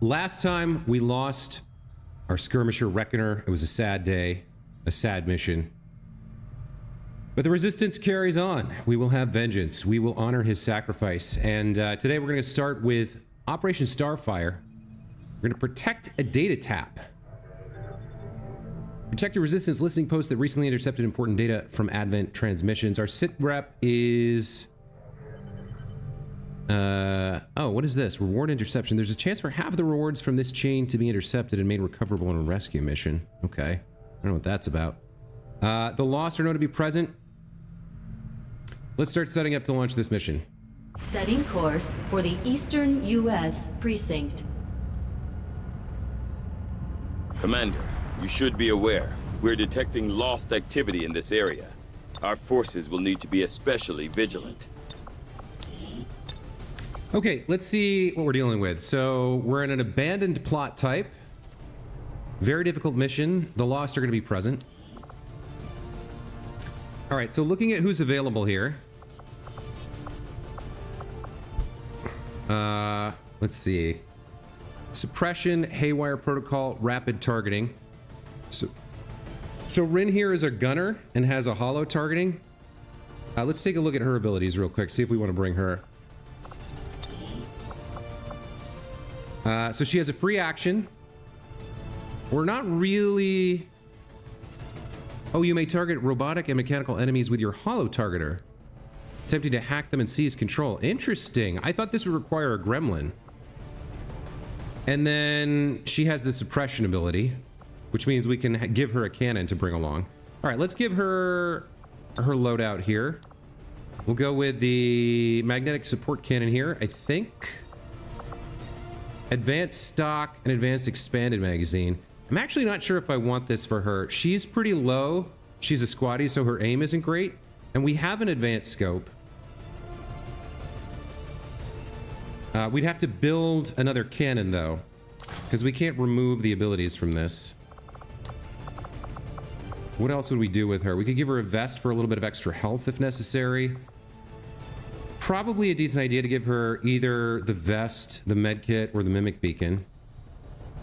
Last time we lost our skirmisher reckoner. It was a sad day, a sad mission. But the resistance carries on. We will have vengeance. We will honor his sacrifice. And today we're going to start with Operation Starfire. We're going to protect a data tap. Protect a resistance listening post that recently intercepted important data from Advent transmissions. Our sit rep is... oh, what is this? Reward interception. There's a chance for half of the rewards from this chain to be intercepted and made recoverable in a rescue mission. Okay. I don't know what that's about. The lost are known to be present. Let's start setting up to launch this mission. Setting course for the Eastern U.S. Precinct. Commander, you should be aware. We're detecting lost activity in this area. Our forces will need to be especially vigilant. Okay, let's see what we're dealing with. So we're in an abandoned plot type. Very difficult mission. The lost are going to be present. All right, so looking at who's available here. Let's see. Suppression, Haywire Protocol, Rapid Targeting. So Rin here is a gunner and has a hollow targeting. Let's take a look at her abilities real quick, see if we want to bring her. So she has a free action. We're not really... Oh, you may target robotic and mechanical enemies with your hollow targeter, attempting to hack them and seize control. Interesting. I thought this would require a gremlin. And then she has the suppression ability, which means we can give her a cannon to bring along. All right, let's give her her loadout here. We'll go with the magnetic support cannon here, I think. Advanced stock and advanced expanded magazine. I'm actually not sure if I want this for her. She's pretty low. She's a squatty, so her aim isn't great. And we have an advanced scope. We'd have to build another cannon, though, because we can't remove the abilities from this. What else would we do with her? We could give her a vest for a little bit of extra health if necessary. Probably a decent idea to give her either the vest, the med kit, or the mimic beacon.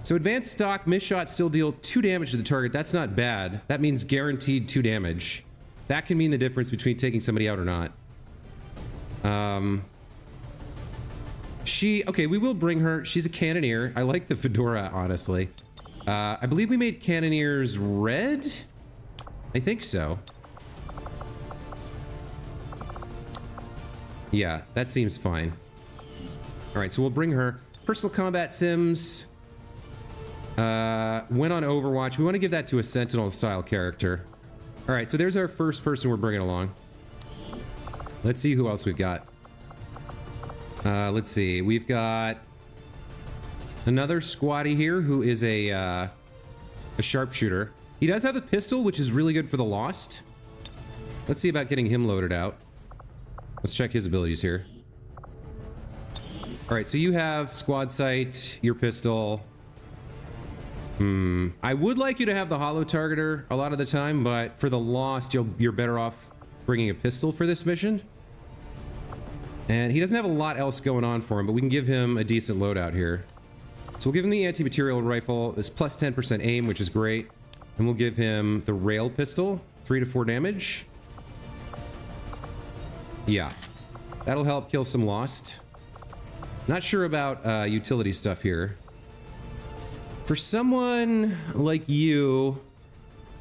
So advanced stock, miss shots still deal 2 damage to the target. That's not bad. That means guaranteed 2 damage. That can mean the difference between taking somebody out or not. Okay, we will bring her. She's a cannoneer. I like the fedora, honestly. I believe we made cannoneers red? I think so. Yeah, that seems fine. All right, so we'll bring her. Personal combat sims. Went on Overwatch. We want to give that to a Sentinel-style character. All right, so there's our first person we're bringing along. Let's see who else we've got. Let's see. We've got another squatty here who is a sharpshooter. He does have a pistol, which is really good for the Lost. Let's see about getting him loaded out. Let's check his abilities here. All right, so you have squad sight, your pistol. I would like you to have the hollow targeter a lot of the time, but for the Lost, you're better off bringing a pistol for this mission. And he doesn't have a lot else going on for him, but we can give him a decent loadout here. So we'll give him the anti-material rifle, this plus 10% aim, which is great. And we'll give him the rail pistol, 3 to 4 damage. Yeah, that'll help kill some Lost. Not sure about utility stuff here. For someone like you,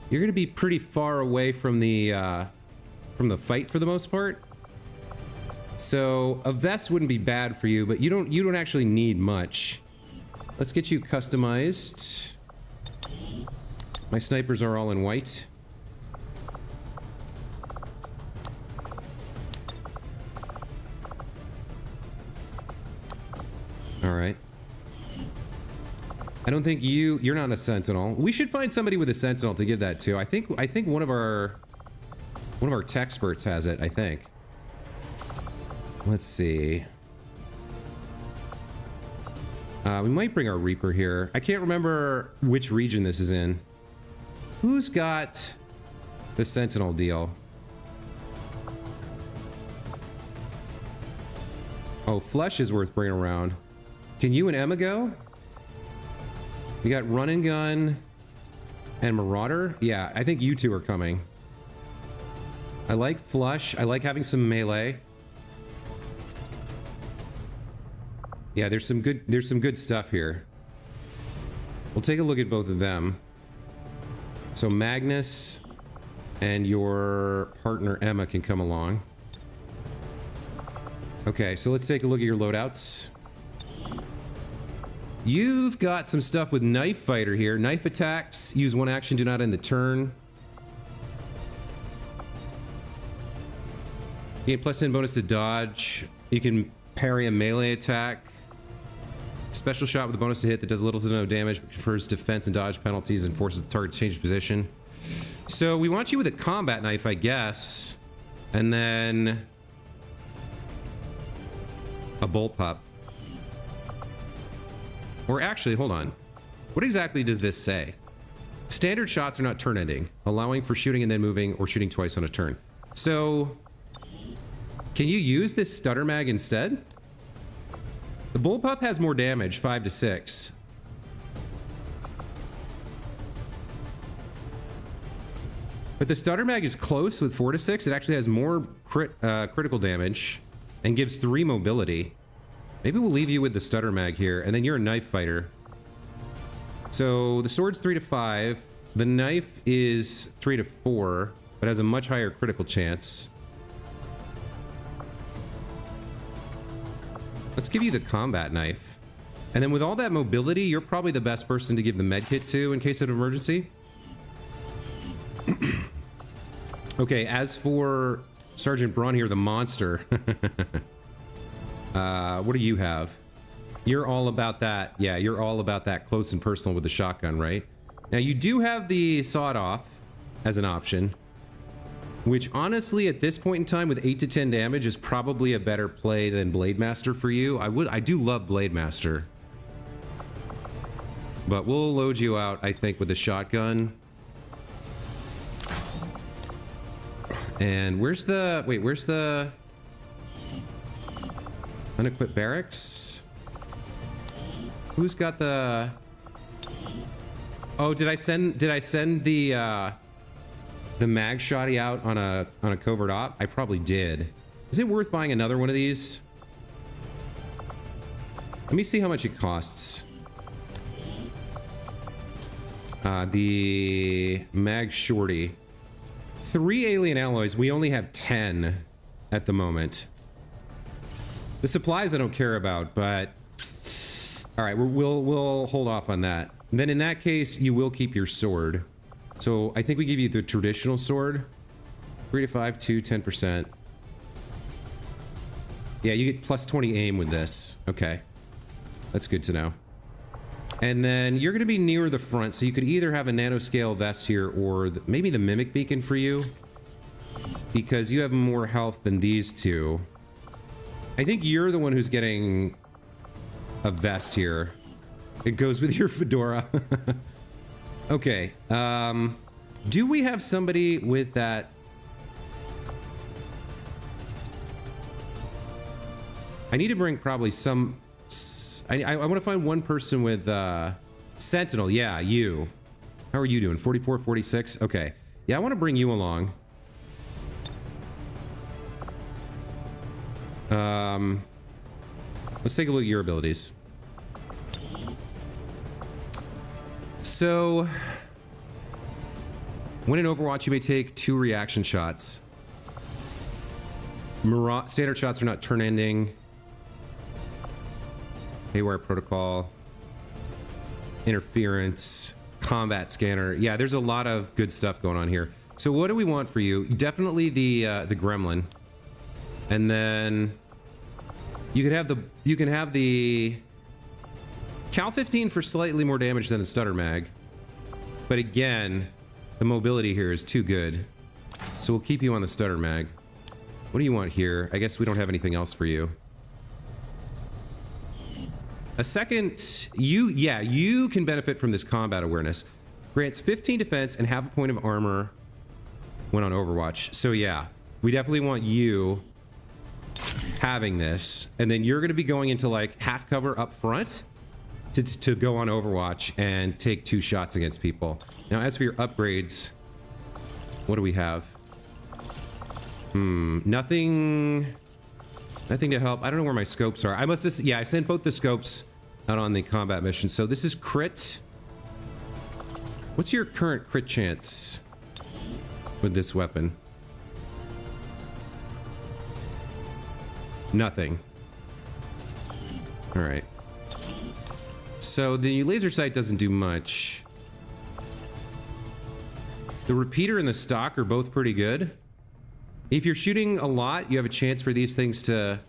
you're gonna be pretty far away from the fight for the most part. So a vest wouldn't be bad for you, but you don't actually need much. Let's get you customized. My snipers are all in white. All right. I don't think you're not a sentinel. We should find somebody with a sentinel to give that to. I think one of our tech experts has it, I think. Let's see. We might bring our Reaper here. I can't remember which region this is in. Who's got the Sentinel deal? Oh, Flesh is worth bringing around. Can you and Emma go? We got Run and Gun and Marauder. Yeah, I think you two are coming. I like Flush. I like having some melee. Yeah, there's some good stuff here. We'll take a look at both of them. So Magnus and your partner Emma can come along. Okay, so let's take a look at your loadouts. You've got some stuff with Knife Fighter here. Knife attacks, use one action, do not end the turn. You get +10 bonus to dodge. You can parry a melee attack. Special shot with a bonus to hit that does little to no damage, but confers defense and dodge penalties and forces the target to change position. So we want you with a combat knife, I guess. And then a bolt pup. Or actually, hold on. What exactly does this say? Standard shots are not turn ending, allowing for shooting and then moving or shooting twice on a turn. So can you use this stutter mag instead? The bullpup has more damage, 5 to 6. But the stutter mag is close with 4 to 6. It actually has more critical damage and gives 3 mobility. Maybe we'll leave you with the stutter mag here, and then you're a knife fighter. So the sword's 3 to 5. The knife is 3 to 4, but has a much higher critical chance. Let's give you the combat knife. And then with all that mobility, you're probably the best person to give the med kit to in case of emergency. Okay, as for Sergeant Braun here, the monster. What do you have? You're all about that. Yeah, you're all about that close and personal with the shotgun, right? Now, you do have the sawed-off as an option, which honestly, at this point in time, with 8 to 10 damage, is probably a better play than Blade Master for you. I do love Blade Master. But we'll load you out, I think, with a shotgun. And where's the... Wait, where's the... unequipped barracks? Who's got the... Oh, did I send the mag shotty out on a covert op? I probably did. Is it worth buying another one of these? Let me see how much it costs. The mag shorty. 3 alien alloys. We only have 10 at the moment. The supplies I don't care about, but all right, we'll hold off on that. And then in that case, you will keep your sword. So I think we give you the traditional sword. 3 to 5, 2, 10%. Yeah, you get +20 aim with this. Okay, that's good to know. And then you're going to be near the front, so you could either have a nanoscale vest here or maybe the mimic beacon for you, because you have more health than these two. I think you're the one who's getting a vest here. It goes with your fedora. Okay. Do we have somebody with that? I need to bring probably some... I want to find one person with Sentinel. Yeah, you. How are you doing? 44, 46? Okay. Yeah, I want to bring you along. Let's take a look at your abilities. So, when in Overwatch, you may take 2 reaction shots. Standard shots are not turn-ending. Haywire Protocol. Interference. Combat Scanner. Yeah, there's a lot of good stuff going on here. So what do we want for you? Definitely the Gremlin. And then you can have the Cal 15 for slightly more damage than the stutter mag. But again, the mobility here is too good. So we'll keep you on the stutter mag. What do you want here? I guess we don't have anything else for you. A second, you can benefit from this combat awareness. Grants 15 defense and half a point of armor when on Overwatch. So yeah, we definitely want you having this. And then you're going to be going into like half cover up front. to go on Overwatch and take 2 shots against people. Now, as for your upgrades, what do we have? Nothing to help. I don't know where my scopes are. I must have, yeah, I sent both the scopes out on the combat mission. So this is crit. What's your current crit chance with this weapon? Nothing. All right. So the laser sight doesn't do much. The repeater and the stock are both pretty good. If you're shooting a lot, you have a chance for these things to...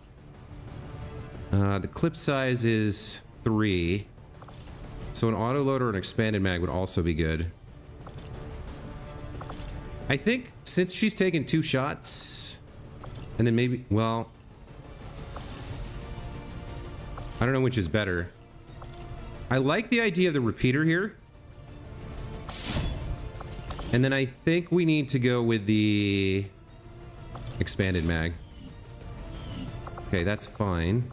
the clip size is 3. So an autoloader or an expanded mag would also be good. I think since she's taken 2 shots, and then maybe, well... I don't know which is better. I like the idea of the repeater here. And then I think we need to go with the expanded mag. Okay, that's fine.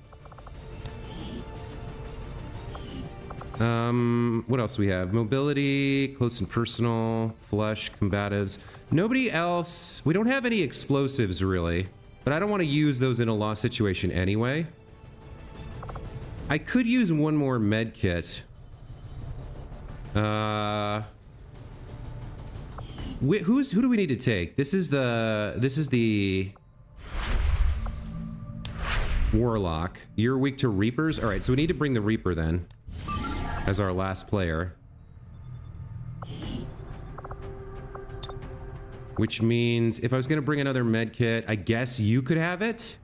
What else do we have? Mobility, close and personal, flush, combatives. Nobody else. We don't have any explosives really, but I don't want to use those in a lost situation anyway. I could use one more med kit. Who do we need to take? This is the Warlock. You're weak to Reapers? Alright, so we need to bring the Reaper then as our last player. Which means if I was going to bring another med kit, I guess you could have it.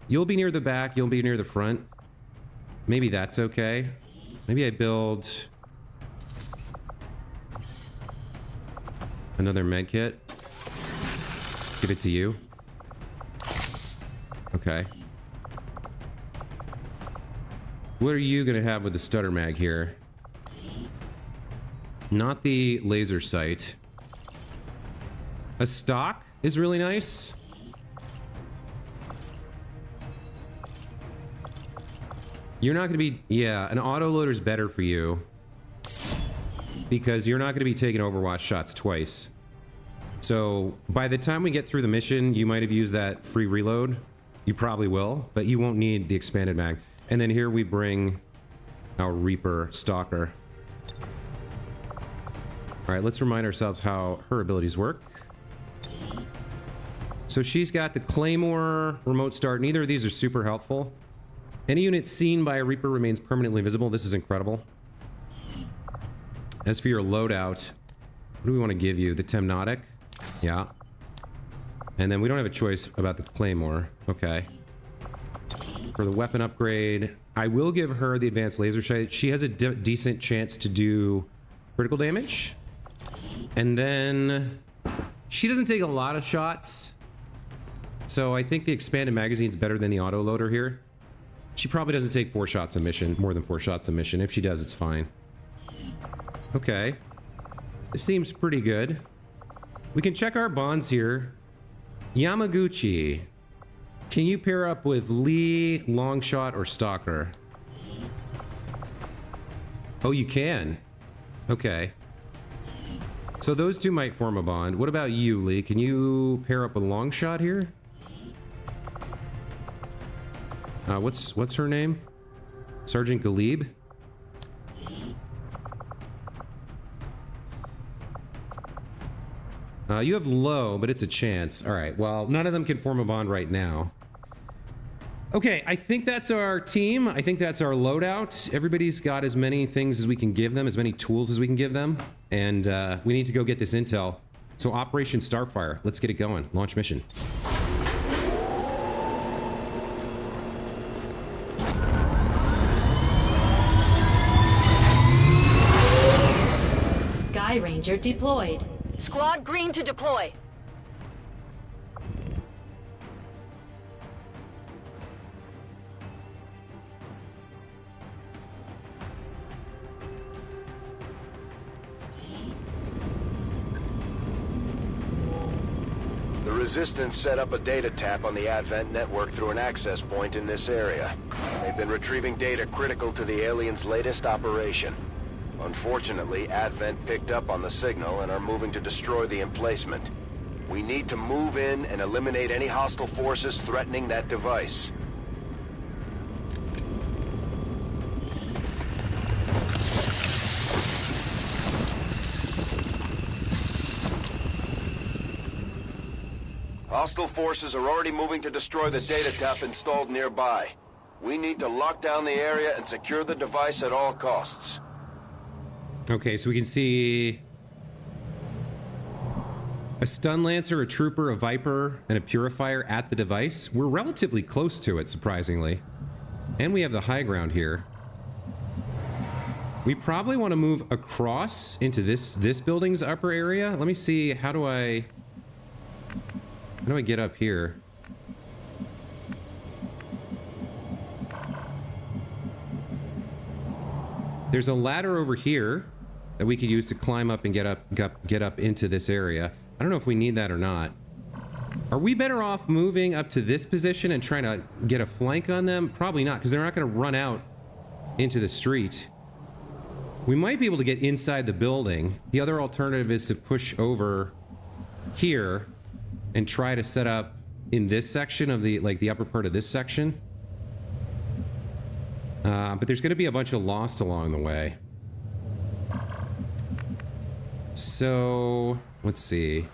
You'll be near the back, you'll be near the front. Maybe that's okay. Maybe I build another med kit. Give it to you. Okay. What are you gonna have with the stutter mag here? Not the laser sight. A stock is really nice. You're not gonna be... Yeah, an autoloader is better for you. Because you're not gonna be taking Overwatch shots twice. So, by the time we get through the mission, you might have used that free reload. You probably will, but you won't need the expanded mag. And then here we bring our Reaper Stalker. Alright, let's remind ourselves how her abilities work. So she's got the Claymore, Remote Start. Neither of these are super helpful. Any unit seen by a Reaper remains permanently visible. This is incredible. As for your loadout, what do we want to give you? The Temnotic? Yeah. And then we don't have a choice about the Claymore. Okay. For the weapon upgrade, I will give her the advanced laser sight. She has a decent chance to do critical damage. And then she doesn't take a lot of shots. So I think the expanded magazine is better than the autoloader here. She probably doesn't take 4 shots a mission, more than 4 shots a mission. If she does, it's fine. Okay. This seems pretty good. We can check our bonds here. Yamaguchi. Can you pair up with Lee, Longshot, or Stalker? Oh, you can. Okay. So those two might form a bond. What about you, Lee? Can you pair up with Longshot here? What's her name? Sergeant Galib? You have low, but it's a chance. All right, well, none of them can form a bond right now. Okay, I think that's our team. I think that's our loadout. Everybody's got as many things as we can give them, as many tools as we can give them. And we need to go get this intel. So Operation Starfire, let's get it going. Launch mission. Sky Ranger deployed. Squad green to deploy. The Resistance set up a data tap on the Advent network through an access point in this area. They've been retrieving data critical to the aliens' latest operation. Unfortunately, Advent picked up on the signal and are moving to destroy the emplacement. We need to move in and eliminate any hostile forces threatening that device. Hostile forces are already moving to destroy the data tap installed nearby. We need to lock down the area and secure the device at all costs. Okay, so we can see a stun lancer, a trooper, a viper, and a purifier at the device. We're relatively close to it, surprisingly. And we have the high ground here. We probably want to move across into this building's upper area. Let me see, how do I get up here? There's a ladder over here that we could use to climb up and get up into this area. I don't know if we need that or not. Are we better off moving up to this position and trying to get a flank on them? Probably not, because they're not going to run out into the street. We might be able to get inside the building. The other alternative is to push over here and try to set up in this section of the, like, the upper part of this section. But there's going to be a bunch of lost along the way. So, let's see.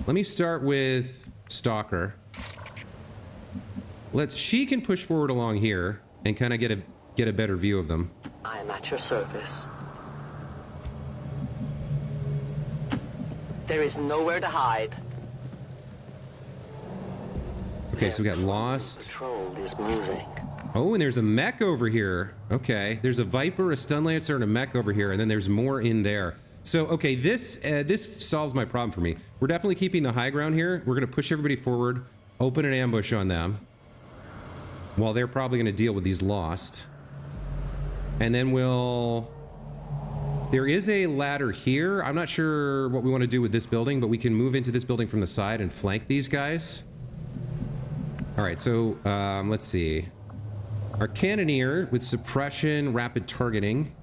Let me start with Stalker. She can push forward along here and kind of get a better view of them. I am at your service. There is nowhere to hide. Okay, so we got lost. Patrol is moving. Oh, and there's a mech over here. Okay, there's a Viper, a Stun Lancer, and a mech over here, and then there's more in there. So, okay, this solves my problem for me. We're definitely keeping the high ground here. We're going to push everybody forward, open an ambush on them, while they're probably going to deal with these lost. And then there is a ladder here. I'm not sure what we want to do with this building, but we can move into this building from the side and flank these guys. All right, so let's see. Our Cannoneer with suppression, rapid targeting.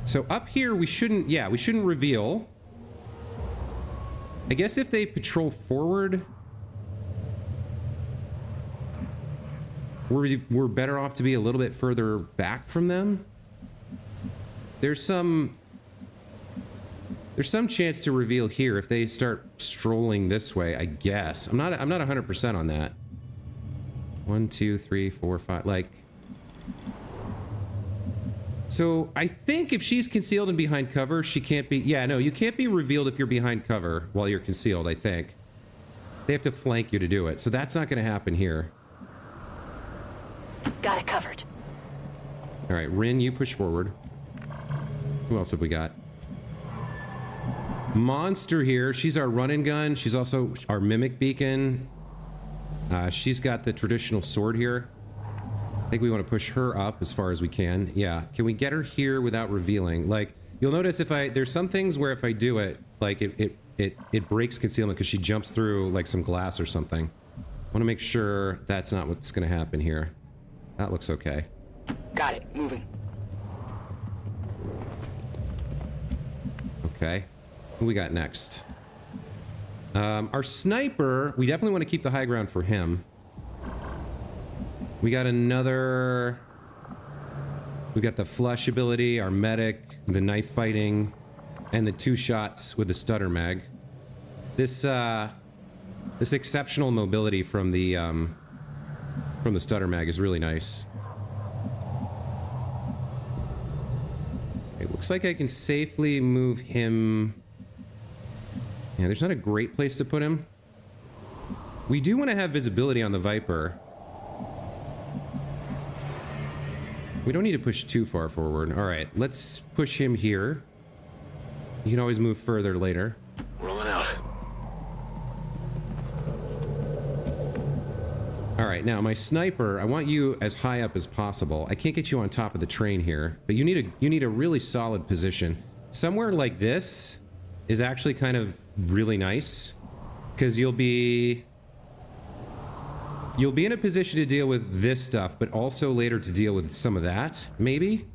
So up here, we shouldn't reveal. I guess if they patrol forward, we're better off to be a little bit further back from them. There's some chance to reveal here if they start strolling this way, I guess. I'm not 100% on that. 1, 2, 3, 4, 5, like. So I think if she's concealed and behind cover, she can't be. Yeah, no, you can't be revealed if you're behind cover while you're concealed, I think. They have to flank you to do it. So that's not going to happen here. Got it covered. All right, Rin, you push forward. Who else have we got? Monster here. She's our run and gun. She's also our mimic beacon. She's got the traditional sword here. I think we want to push her up as far as we can. Yeah. Can we get her here without revealing? Like, you'll notice there's some things where if I do it, like it breaks concealment because she jumps through like some glass or something. I want to make sure that's not what's going to happen here. That looks okay. Got it. Moving. Okay. Who we got next? Our sniper, we definitely want to keep the high ground for him. We got another... We got the flush ability, our medic, the knife fighting, and the 2 shots with the stutter mag. This exceptional mobility from the stutter mag is really nice. It looks like I can safely move him. Yeah, there's not a great place to put him. We do want to have visibility on the Viper. We don't need to push too far forward. All right, let's push him here. You can always move further later. Rolling out. All right, now my sniper, I want you as high up as possible. I can't get you on top of the train here, but you need a really solid position. Somewhere like this is actually kind of really nice because you'll be You'll be in a position to deal with this stuff, but also later to deal with some of that, maybe?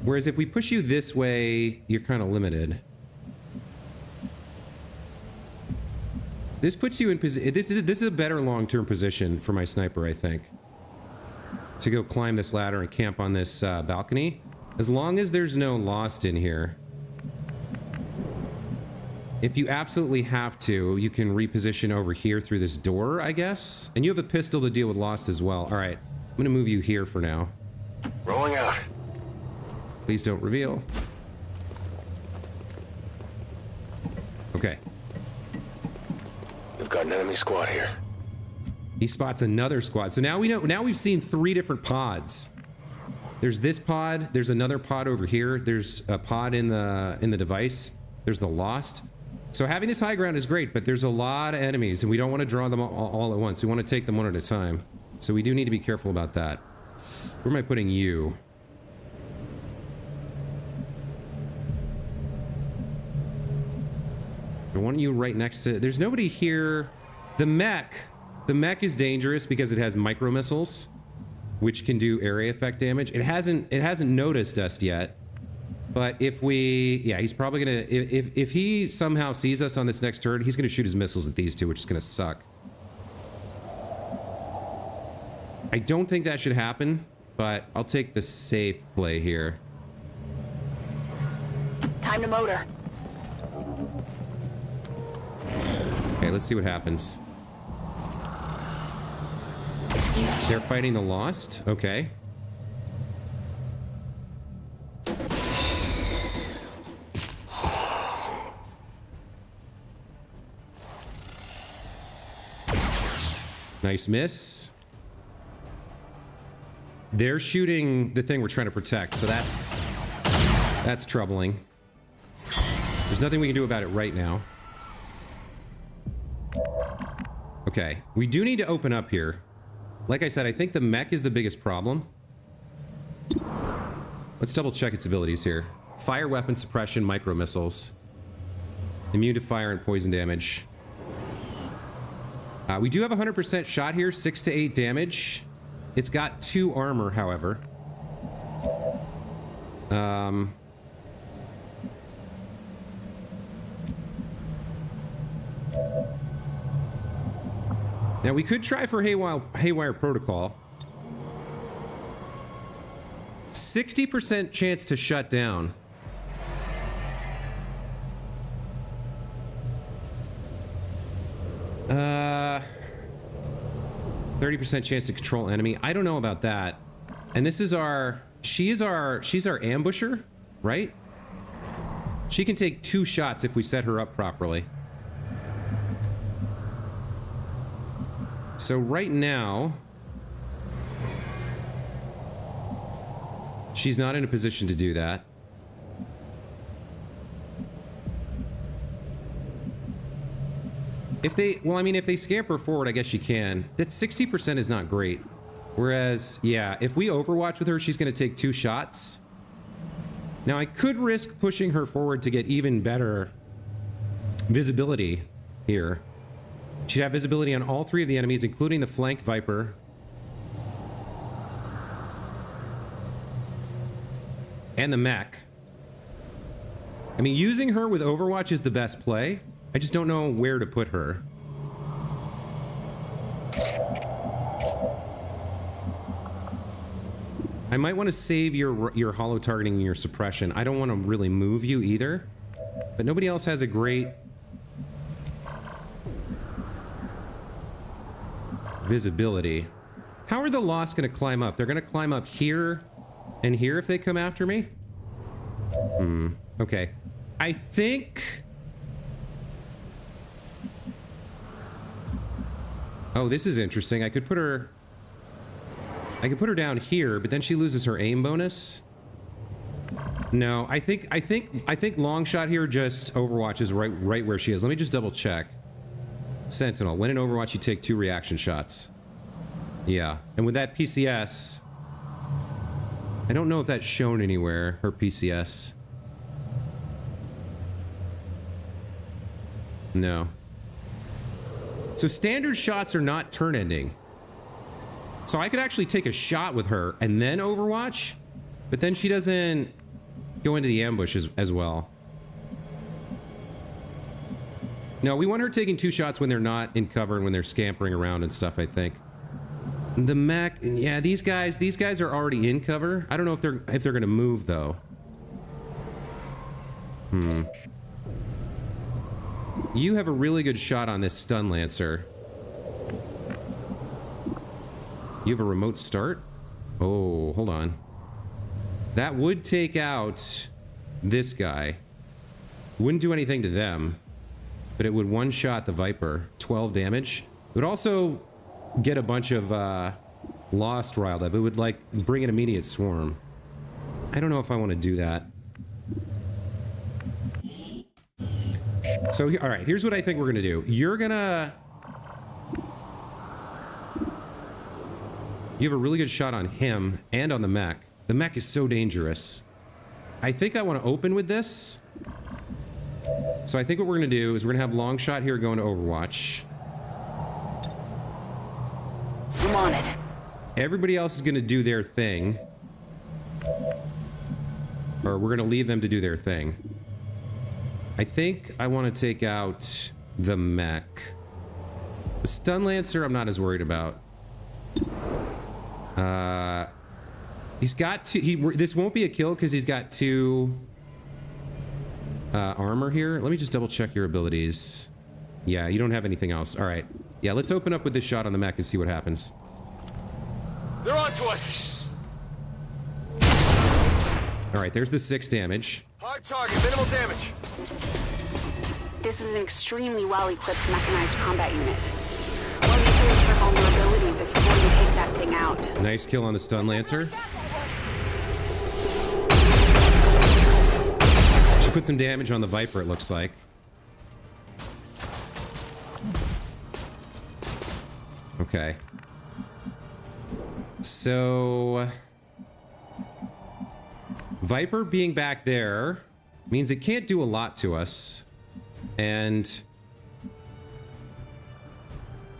Whereas if we push you this way, you're kind of limited. This puts you in position. This is a better long-term position for my sniper, I think. To go climb this ladder and camp on this balcony. As long as there's no Lost in here. If you absolutely have to, you can reposition over here through this door, I guess. And you have a pistol to deal with Lost as well. All right, I'm gonna move you here for now. Rolling out. Please don't reveal. Okay. We've got an enemy squad here. He spots another squad. So now we know. Now we've seen 3 different pods. There's this pod. There's another pod over here. There's a pod in the device. There's the Lost. So having this high ground is great, but there's a lot of enemies, and we don't want to draw them all at once. We want to take them one at a time. So we do need to be careful about that. Where am I putting you? I want you right next to... There's nobody here. The mech is dangerous because it has micro missiles, which can do area effect damage. It hasn't noticed us yet. But if we... Yeah, he's probably gonna... If he somehow sees us on this next turret, he's gonna shoot his missiles at these two, which is gonna suck. I don't think that should happen, but I'll take the safe play here. Time to motor. Okay, let's see what happens. They're fighting the Lost. Okay. Nice miss. They're shooting the thing we're trying to protect, so that's troubling. There's nothing we can do about it right now. Okay, we do need to open up here. Like I said, I think the mech is the biggest problem. Let's double check its abilities here. Fire weapon suppression, micro missiles. Immune to fire and poison damage. We do have 100% shot here, 6 to 8 damage. It's got 2 armor, however. Now we could try for Haywire Protocol. 60% chance to shut down. Uh, 30% chance to control enemy. I don't know about that. And this is our... she's our ambusher, right? She can take 2 shots if we set her up properly. So right now, she's not in a position to do that. If they, well, I mean, if they scamper forward, I guess she can. That 60% is not great. Whereas, yeah, if we Overwatch with her, she's going to take 2 shots. Now, I could risk pushing her forward to get even better visibility here. She'd have visibility on all 3 of the enemies, including the flanked Viper. And the mech. I mean, using her with Overwatch is the best play. I just don't know where to put her. I might want to save your hollow targeting and your suppression. I don't want to really move you either. But nobody else has a great visibility. How are the Lost going to climb up? They're going to climb up here and here if they come after me? Okay. I think... oh, this is interesting. I could put her down here, but then she loses her aim bonus. No, I think long shot here just Overwatch is right where she is. Let me just double check. Sentinel. When in Overwatch, you take 2 reaction shots. Yeah, and with that PCS, I don't know if that's shown anywhere. Her PCS. No. So standard shots are not turn ending. So I could actually take a shot with her and then Overwatch, but then she doesn't go into the ambush as well. No, we want her taking 2 shots when they're not in cover and when they're scampering around and stuff, I think. The mech, yeah, these guys are already in cover. I don't know if they're gonna move though. You have a really good shot on this stun lancer. You have a remote start? Oh, hold on. That would take out this guy. Wouldn't do anything to them, but it would one-shot the Viper. 12 damage. It would also get a bunch of Lost riled up. It would, like, bring an immediate swarm. I don't know if I want to do that. So, all right, here's what I think we're going to do. You're going to... You have a really good shot on him and on the mech. The mech is so dangerous. I think I want to open with this. So I think what we're going to do is we're going to have long shot here going to Overwatch. I'm on it. Everybody else is going to do their thing. Or we're going to leave them to do their thing. I think I want to take out the mech. The stun lancer I'm not as worried about. He's got 2... this won't be a kill because he's got 2 armor here. Let me just double check your abilities. Yeah, you don't have anything else. All right. Yeah, let's open up with this shot on the mech and see what happens. They're on to us. All right, there's the 6 damage. Hard target, minimal damage. This is an extremely well-equipped mechanized combat unit. We'll need to look for vulnerabilities if we're going to take that thing out. Nice kill on the stun lancer. She put some damage on the Viper, it looks like. Okay. So... Viper being back there means it can't do a lot to us. And...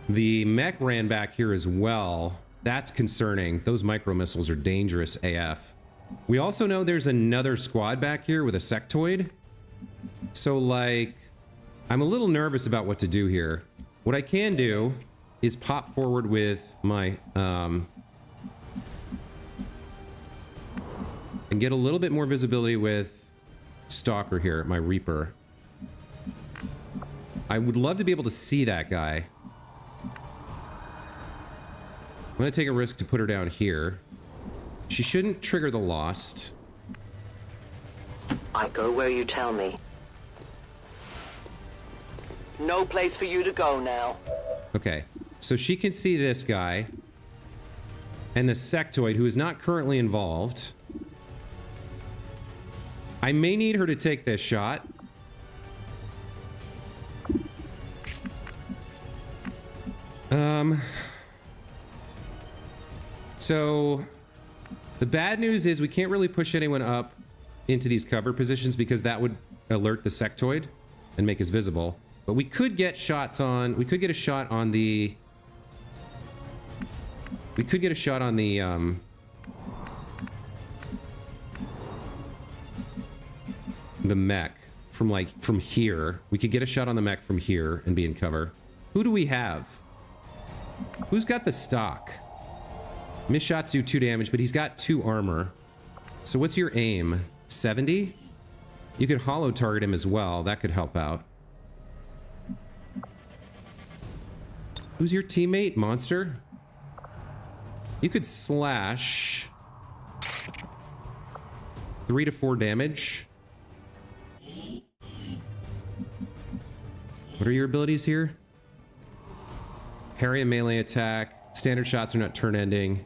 the mech ran back here as well. That's concerning. Those micro missiles are dangerous AF. We also know there's another squad back here with a sectoid. So, like, I'm a little nervous about what to do here. What I can do is pop forward with my, and get a little bit more visibility with Stalker here, my Reaper. I would love to be able to see that guy. I'm going to take a risk to put her down here. She shouldn't trigger the Lost. I go where you tell me. No place for you to go now. Okay, so she can see this guy. And the sectoid, who is not currently involved. I may need her to take this shot. So, the bad news is we can't really push anyone up into these cover positions because that would alert the sectoid and make us visible. But we could get shots on... we could get a shot on the... we could get a shot on the... the mech from, like, from here. We could get a shot on the mech from here and be in cover. Who do we have? Who's got the stock? Miss shots do 2 damage, but he's got 2 armor. So what's your aim? 70? You could hollow target him as well. That could help out. Who's your teammate, Monster? You could slash 3 to 4 damage. What are your abilities here? Parry and melee attack. Standard shots are not turn ending.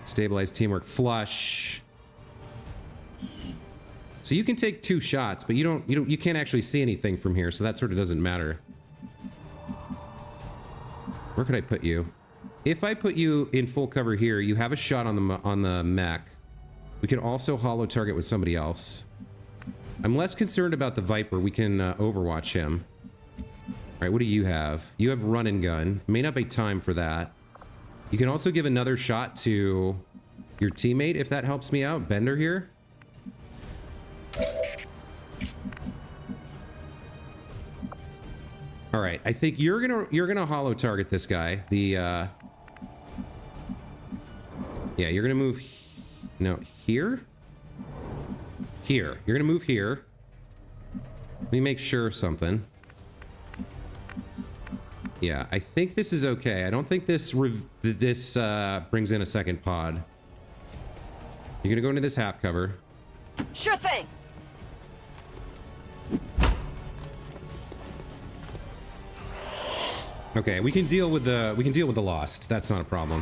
Stabilize teamwork. Flush. So you can take 2 shots, but you can't actually see anything from here, so that sort of doesn't matter. Where could I put you? If I put you in full cover here, you have a shot on the mech. We can also hollow target with somebody else. I'm less concerned about the Viper. We can Overwatch him. right, what do you have? You have run and gun. May not be time for that. You can also give another shot to your teammate if that helps me out. Bender here. All right, I think you're gonna hollow target this guy. The yeah, you're gonna move. No, here. Here, you're gonna move here. Let me make sure of something. Yeah, I think this is okay. I don't think this brings in a second pod. You're gonna go into this half cover. Sure thing. Okay, we can deal with the lost. That's not a problem.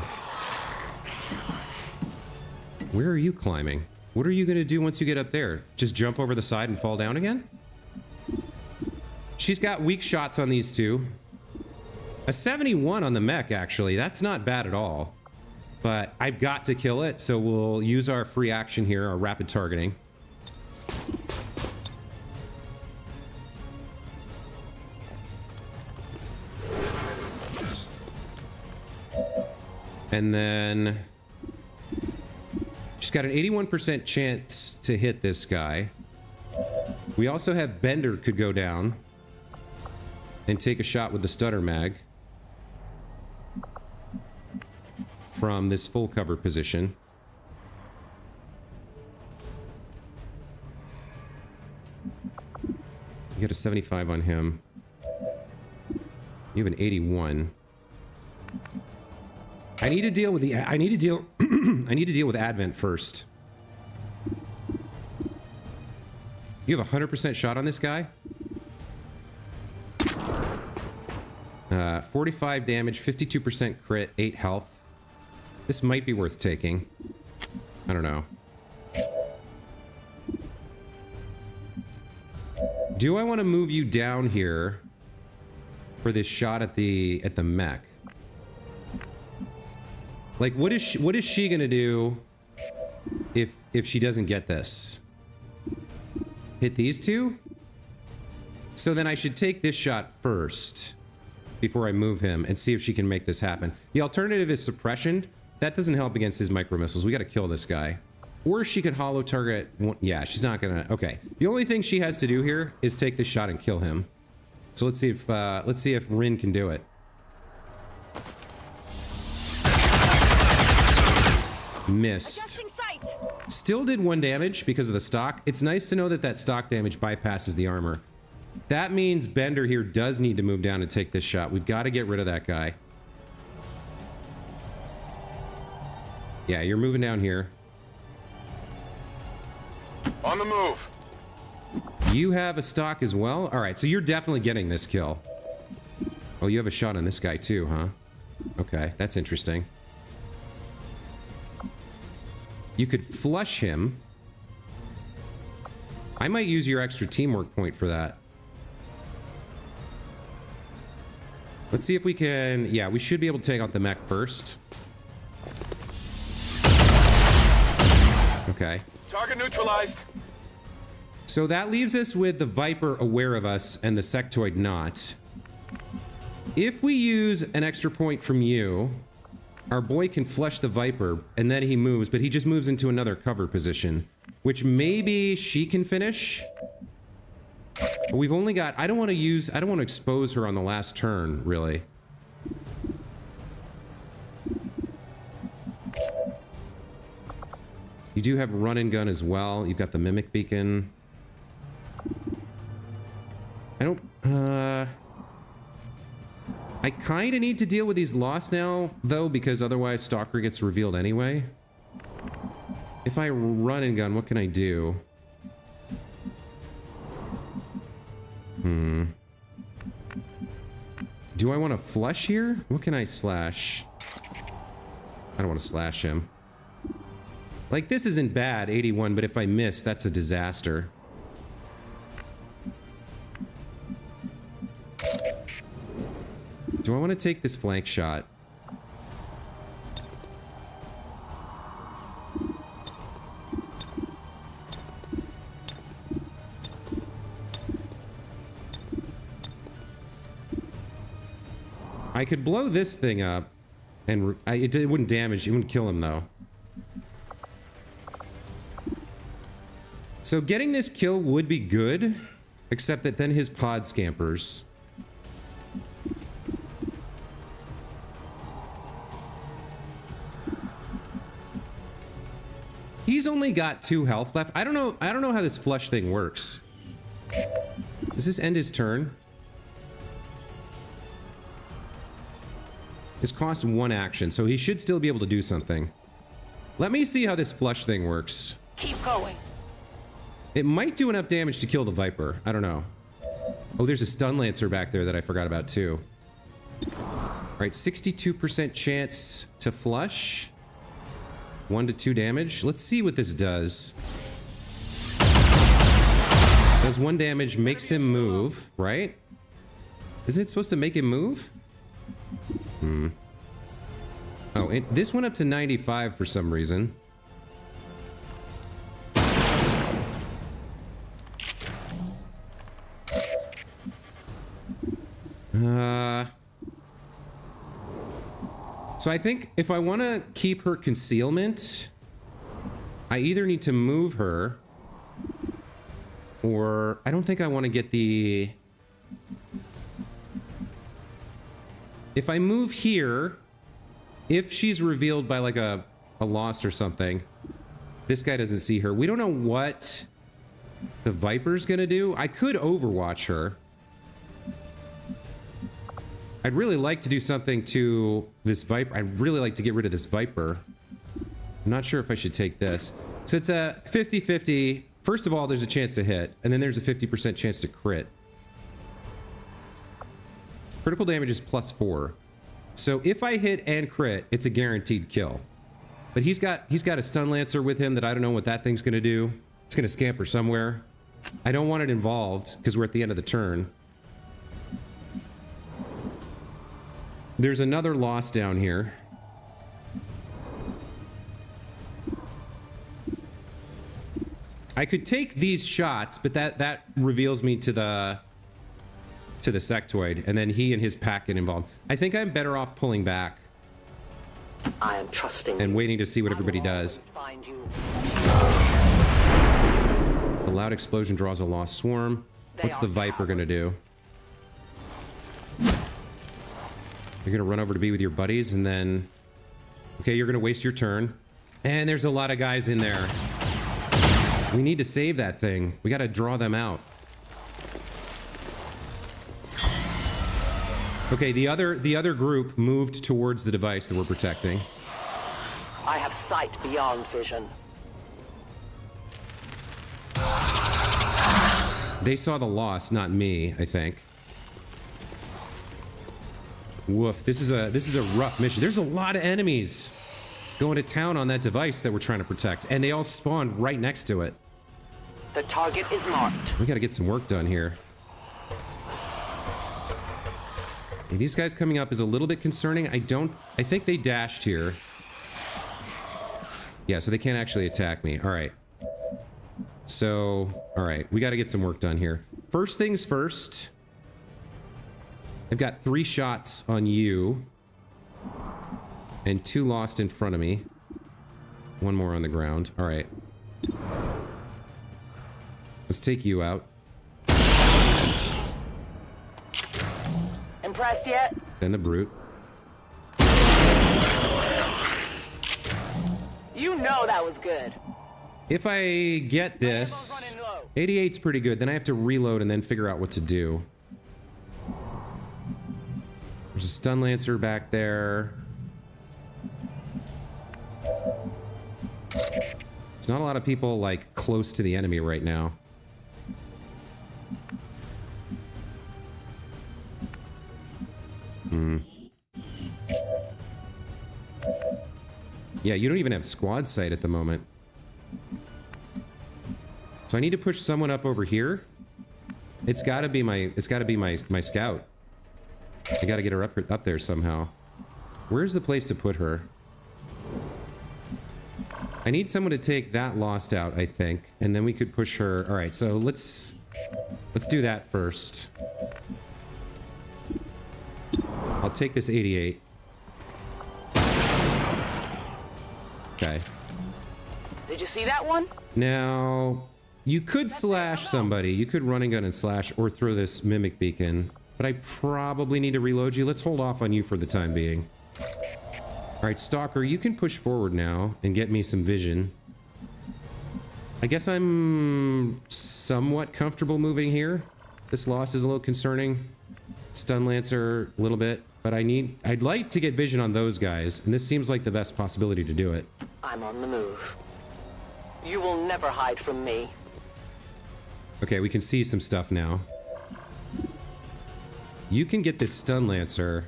Where are you climbing? What are you gonna do once you get up there? Just jump over the side and fall down again? She's got weak shots on these two. A 71 on the mech, actually. That's not bad at all. But I've got to kill it, so we'll use our free action here, our rapid targeting. And then she's got an 81% chance to hit this guy. We also have Bender could go down and take a shot with the stutter mag from this full cover position. You got a 75 on him. You have an 81. I need to deal with the I need to deal with Advent first. You have a 100% shot on this guy? 45 damage, 52% crit, 8 health. This might be worth taking. I don't know. Do I want to move you down here for this shot at the mech? Like, what is she gonna do if she doesn't get this? Hit these two? So then I should take this shot first before I move him and see if she can make this happen. The alternative is suppression. That doesn't help against his micro missiles. We gotta kill this guy. Or she could hollow target one. Yeah, she's not gonna. Okay. The only thing she has to do here is take this shot and kill him. So let's see if Rin can do it. Missed. Still did 1 damage because of the stock. It's nice to know that that stock damage bypasses the armor. That means Bender here does need to move down and take this shot. We've got to get rid of that guy. Yeah, you're moving down here. On the move. You have a stock as well? All right, so you're definitely getting this kill. Oh, you have a shot on this guy too, huh? Okay, that's interesting. You could flush him. I might use your extra teamwork point for that. Let's see if we can... Yeah, we should be able to take out the mech first. Okay. Target neutralized. So that leaves us with the Viper aware of us and the Sectoid not. If we use an extra point from you, our boy can flush the Viper, and then he moves, but he just moves into another cover position, which maybe she can finish. But we've only got... I don't want to expose her on the last turn, really. You do have run and gun as well. You've got the Mimic Beacon. I don't... I kind of need to deal with these lost now, though, because otherwise Stalker gets revealed anyway. If I run and gun, what can I do? Do I want to flush here? What can I slash? I don't want to slash him. Like, this isn't bad, 81, but if I miss, that's a disaster. Do I want to take this flank shot? I could blow this thing up, and it wouldn't damage. It wouldn't kill him though. So getting this kill would be good, except that then his pod scampers. He's only got 2 health left. I don't know how this flush thing works. Does this end his turn? This costs 1 action, so he should still be able to do something. Let me see how this flush thing works. Keep going. It might do enough damage to kill the Viper. I don't know. Oh, there's a stun lancer back there that I forgot about too. All right, 62% chance to flush. 1 to 2 damage. Let's see what this does. Does 1 damage, makes him move, right? Isn't it supposed to make him move? Oh, this went up to 95 for some reason. So I think if I want to keep her concealment, I either need to move her, or I don't think I want to get the... If I move here, if she's revealed by like a lost or something, this guy doesn't see her. We don't know what the Viper's gonna do. I could overwatch her. I'd really like to do something to this Viper. I'd really like to get rid of this Viper. I'm not sure if I should take this. So it's a 50-50. First of all, there's a chance to hit, and then there's a 50% chance to crit. Critical damage is +4. So if I hit and crit, it's a guaranteed kill. But he's got a stun lancer with him that I don't know what that thing's gonna do. It's gonna scamper somewhere. I don't want it involved because we're at the end of the turn. There's another loss down here. I could take these shots, but that reveals me to the sectoid, and then he and his pack get involved. I think I'm better off pulling back. I am trusting and you. waiting to see what everybody does. Find you. A loud explosion draws a lost swarm. What's the Viper gonna do? You're gonna run over to be with your buddies, and then... Okay, you're gonna waste your turn. And there's a lot of guys in there. We need to save that thing. We gotta draw them out. Okay, the other group moved towards the device that we're protecting. I have sight beyond vision. They saw the loss, not me, I think. Woof, this is a rough mission. There's a lot of enemies going to town on that device that we're trying to protect, and they all spawned right next to it. The target is marked. We gotta get some work done here. And these guys coming up is a little bit concerning. I think they dashed here. Yeah, so they can't actually attack me. All right. So, all right, we gotta get some work done here. First things first. I've got 3 shots on you. And 2 lost in front of me. 1 more on the ground. All right. Let's take you out. Impressed yet? Then the brute. You know that was good. If I get this, 88's pretty good. Then I have to reload and then figure out what to do. There's a stun lancer back there. There's not a lot of people like close to the enemy right now. Yeah, you don't even have squad sight at the moment. So I need to push someone up over here. It's gotta be my scout. I gotta get her up there somehow. Where's the place to put her? I need someone to take that lost out, I think, and then we could push her. All right, so let's do that first. I'll take this 88. Okay. Did you see that one? Now, you could slash somebody. You could run and gun and slash or throw this mimic beacon. But I probably need to reload you. Let's hold off on you for the time being. All right, Stalker, you can push forward now and get me some vision. I guess I'm somewhat comfortable moving here. This loss is a little concerning. Stun Lancer, a little bit. But I'd like to get vision on those guys. And this seems like the best possibility to do it. I'm on the move. You will never hide from me. Okay, we can see some stuff now. You can get this Stun Lancer.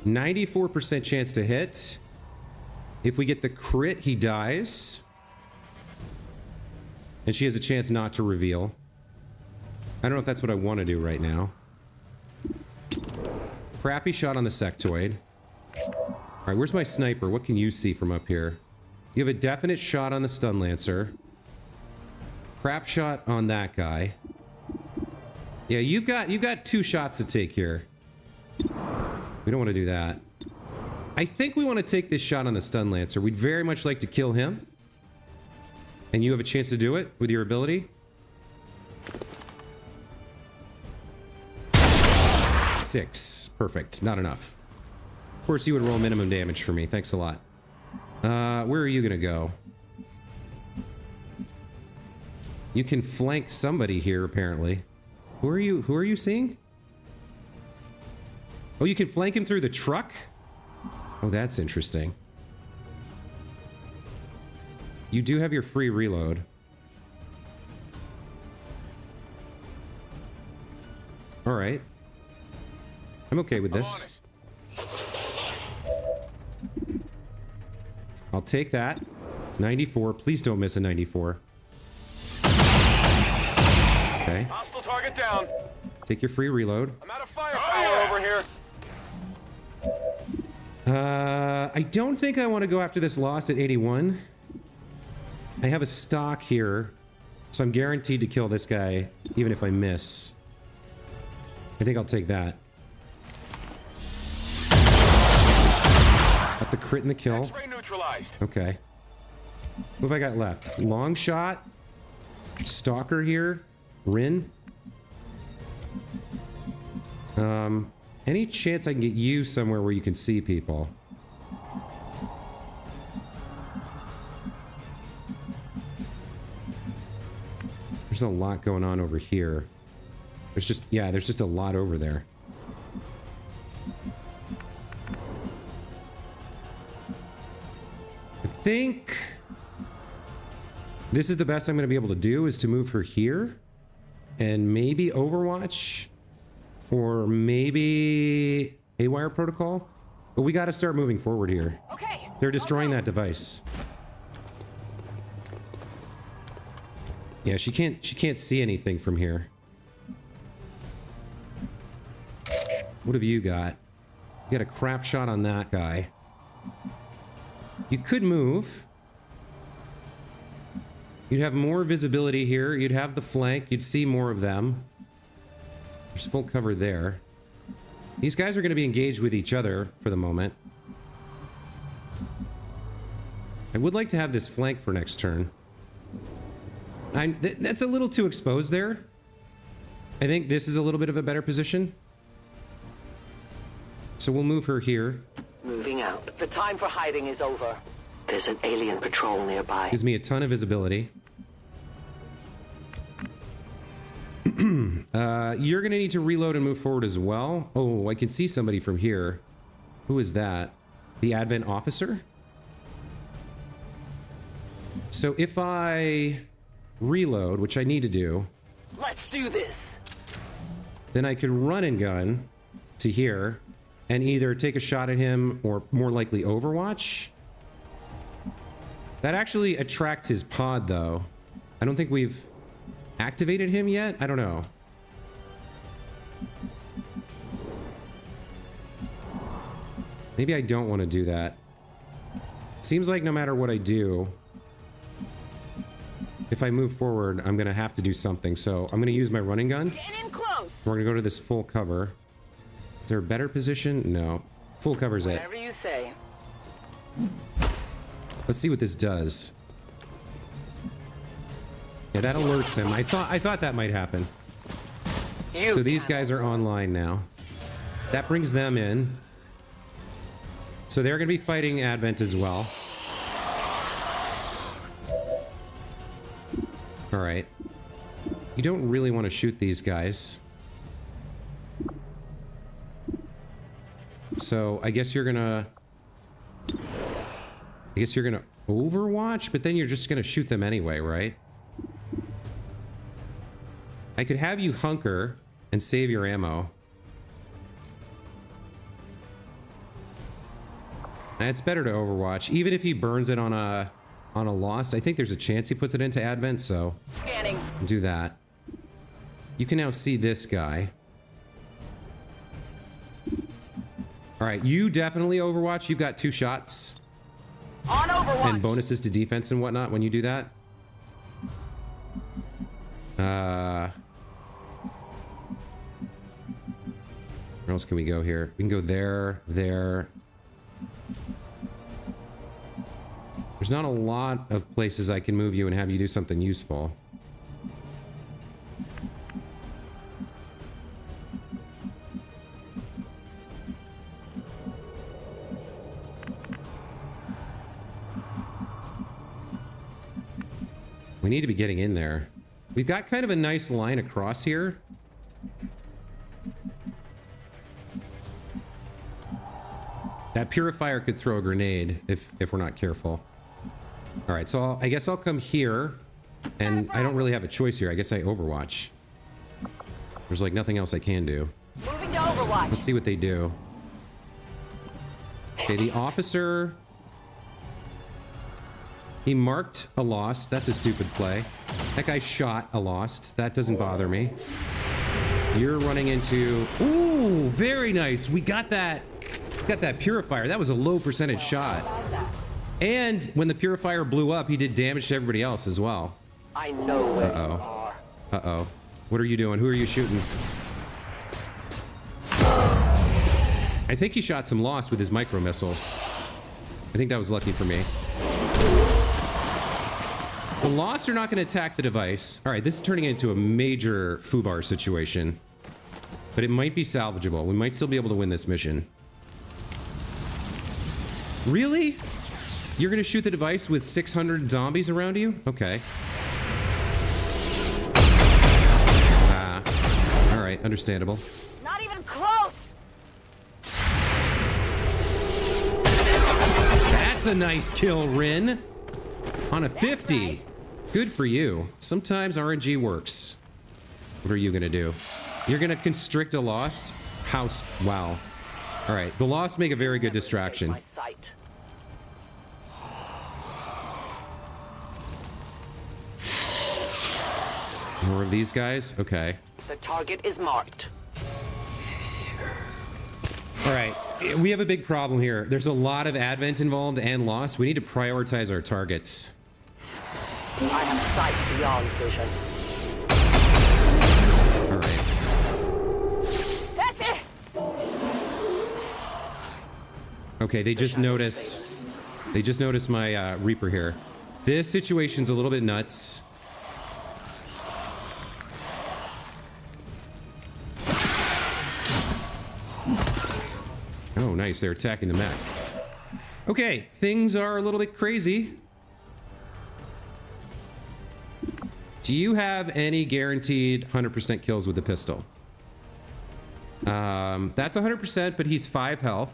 94% chance to hit. If we get the crit, he dies. And she has a chance not to reveal. I don't know if that's what I want to do right now. Crappy shot on the sectoid. Alright, where's my sniper? What can you see from up here? You have a definite shot on the Stun Lancer. Crap shot on that guy. Yeah, you've got 2 shots to take here. We don't want to do that. I think we want to take this shot on the Stun Lancer. We'd very much like to kill him. And you have a chance to do it with your ability. 6. Perfect. Not enough. Of course, you would roll minimum damage for me. Thanks a lot. Where are you gonna go? You can flank somebody here, apparently. Who are you seeing? Oh, you can flank him through the truck? Oh, that's interesting. You do have your free reload. All right. I'm okay with this. I'll take that. 94. Please don't miss a 94. Okay. Hostile target down. Take your free reload. I'm out of firepower over here. I don't think I want to go after this lost at 81. I have a stock here, so I'm guaranteed to kill this guy, even if I miss. I think I'll take that. Got the crit and the kill. X-ray neutralized. Okay. What have I got left? Long shot. Stalker here. Rin. Any chance I can get you somewhere where you can see people? There's a lot going on over here. There's just a lot over there. I think this is the best I'm going to be able to do, is to move her here and maybe Overwatch or maybe A-Wire Protocol. But we got to start moving forward here. Okay. They're destroying that device. Yeah, she can't see anything from here. What have you got? You got a crap shot on that guy. You could move. You'd have more visibility here. You'd have the flank. You'd see more of them. There's full cover there. These guys are going to be engaged with each other for the moment. I would like to have this flank for next turn. That's a little too exposed there. I think this is a little bit of a better position. So we'll move her here. Moving out. The time for hiding is over. There's an alien patrol nearby. Gives me a ton of visibility. You're going to need to reload and move forward as well. Oh, I can see somebody from here. Who is that? The Advent officer? So if I reload, which I need to do, Let's do this. then I could run and gun to here and either take a shot at him or more likely Overwatch. That actually attracts his pod, though. I don't think we've activated him yet. I don't know. Maybe I don't want to do that. Seems like no matter what I do, if I move forward, I'm going to have to do something. So I'm going to use my running gun. Get in close. We're going to go to this full cover. Is there a better position? No. Full cover's it. Whatever you say. Let's see what this does. Yeah, that alerts him. I thought that might happen. So these guys are online now. That brings them in. So they're going to be fighting Advent as well. All right. You don't really want to shoot these guys. So I guess you're gonna... Overwatch, but then you're just gonna shoot them anyway, right? I could have you hunker and save your ammo. It's better to Overwatch, even if he burns it on a Lost. I think there's a chance he puts it into Advent, so Scanning. do that. You can now see this guy. All right, you definitely Overwatch. You've got 2 shots. On Overwatch. And bonuses to defense and whatnot when you do that. Where else can we go here? We can go there, there. There's not a lot of places I can move you and have you do something useful. We need to be getting in there. We've got kind of a nice line across here. That purifier could throw a grenade if we're not careful. All right, so I guess I'll come here, and I don't really have a choice here. I guess I Overwatch. There's like nothing else I can do. Moving to Overwatch. Let's see what they do. Okay, the officer... He marked a Lost. That's a stupid play. That guy shot a Lost. That doesn't bother me. You're running into... Ooh, very nice. We got that. Got that purifier. That was a low percentage shot. And when the purifier blew up, he did damage to everybody else as well. I know where you Uh-oh. are. Uh-oh. What are you doing? Who are you shooting? I think he shot some Lost with his micro missiles. I think that was lucky for me. The Lost are not going to attack the device. All right, this is turning into a major foobar situation. But it might be salvageable. We might still be able to win this mission. Really? You're going to shoot the device with 600 zombies around you? Okay. Ah. All right, understandable. Not even close. That's a nice kill, Rin. On a 50. Good for you. Sometimes RNG works. What are you gonna do? You're gonna constrict a Lost? House. Wow. All right. The Lost make a very good distraction. My sight. More of these guys? Okay. The target is marked. All right. We have a big problem here. There's a lot of Advent involved and Lost. We need to prioritize our targets. I have sight beyond vision. All right. That's it. Okay, they just noticed my Reaper here. This situation's a little bit nuts. Oh, nice. They're attacking the mech. Okay, things are a little bit crazy. Do you have any guaranteed 100% kills with the pistol? That's 100%, but he's 5 health.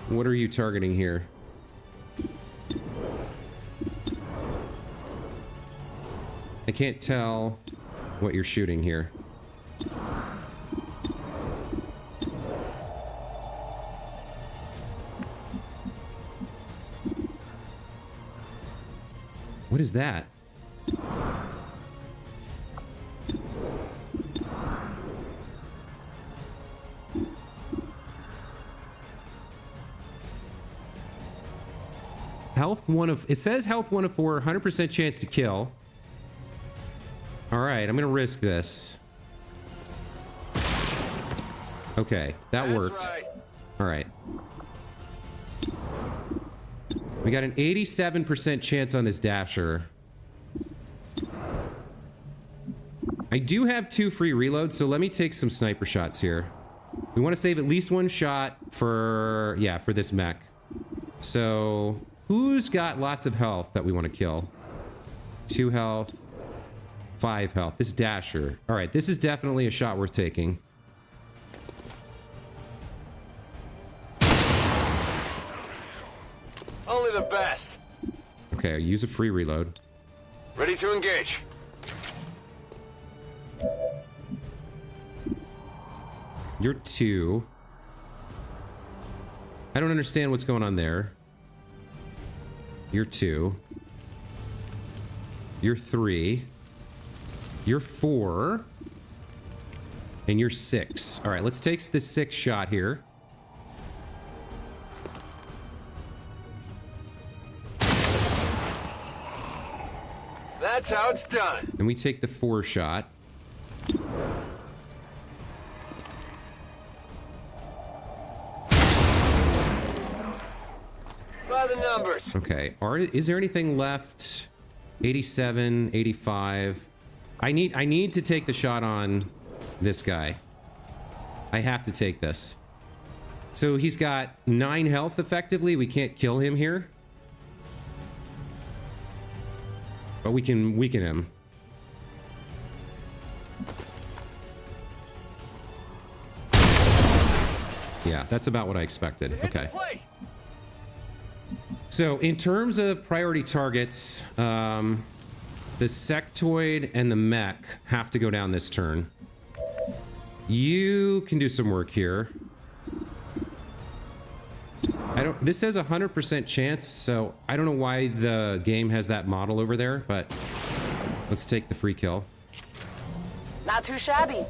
What are you targeting here? I can't tell what you're shooting here. What is that? Health 1 of... It says health 1 of 4, 100% chance to kill. All right, I'm going to risk this. Okay, that worked. Right. All right. We got an 87% chance on this dasher. I do have 2 free reloads, so let me take some sniper shots here. We want to save at least 1 shot for, yeah, for this mech. So, who's got lots of health that we want to kill? 2 health, 5 health. This dasher. All right, this is definitely a shot worth taking. Only the best. Okay, I'll use a free reload. Ready to engage. You're 2. I don't understand what's going on there. You're 2. You're 3. You're 4. And you're 6. All right, let's take the 6 shot here. That's how it's done. And we take the 4 shot. By the numbers. Okay, is there anything left? 87, 85. I need to take the shot on this guy. I have to take this. So he's got 9 health effectively. We can't kill him here. But we can weaken him. Yeah, that's about what I expected. Okay. So in terms of priority targets, the sectoid and the mech have to go down this turn. You can do some work here. This says 100% chance, so I don't know why the game has that model over there, but let's take the free kill. Not too shabby.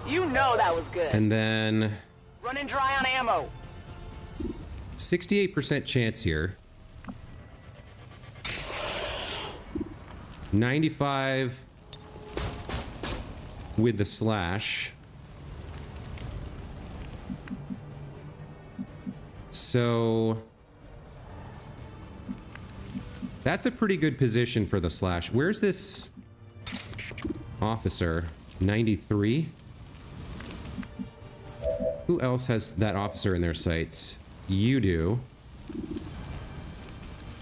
You know that was good. And then Running dry on ammo. 68% chance here. 95 with the slash. So that's a pretty good position for the slash. Where's this officer? 93? Who else has that officer in their sights? You do. You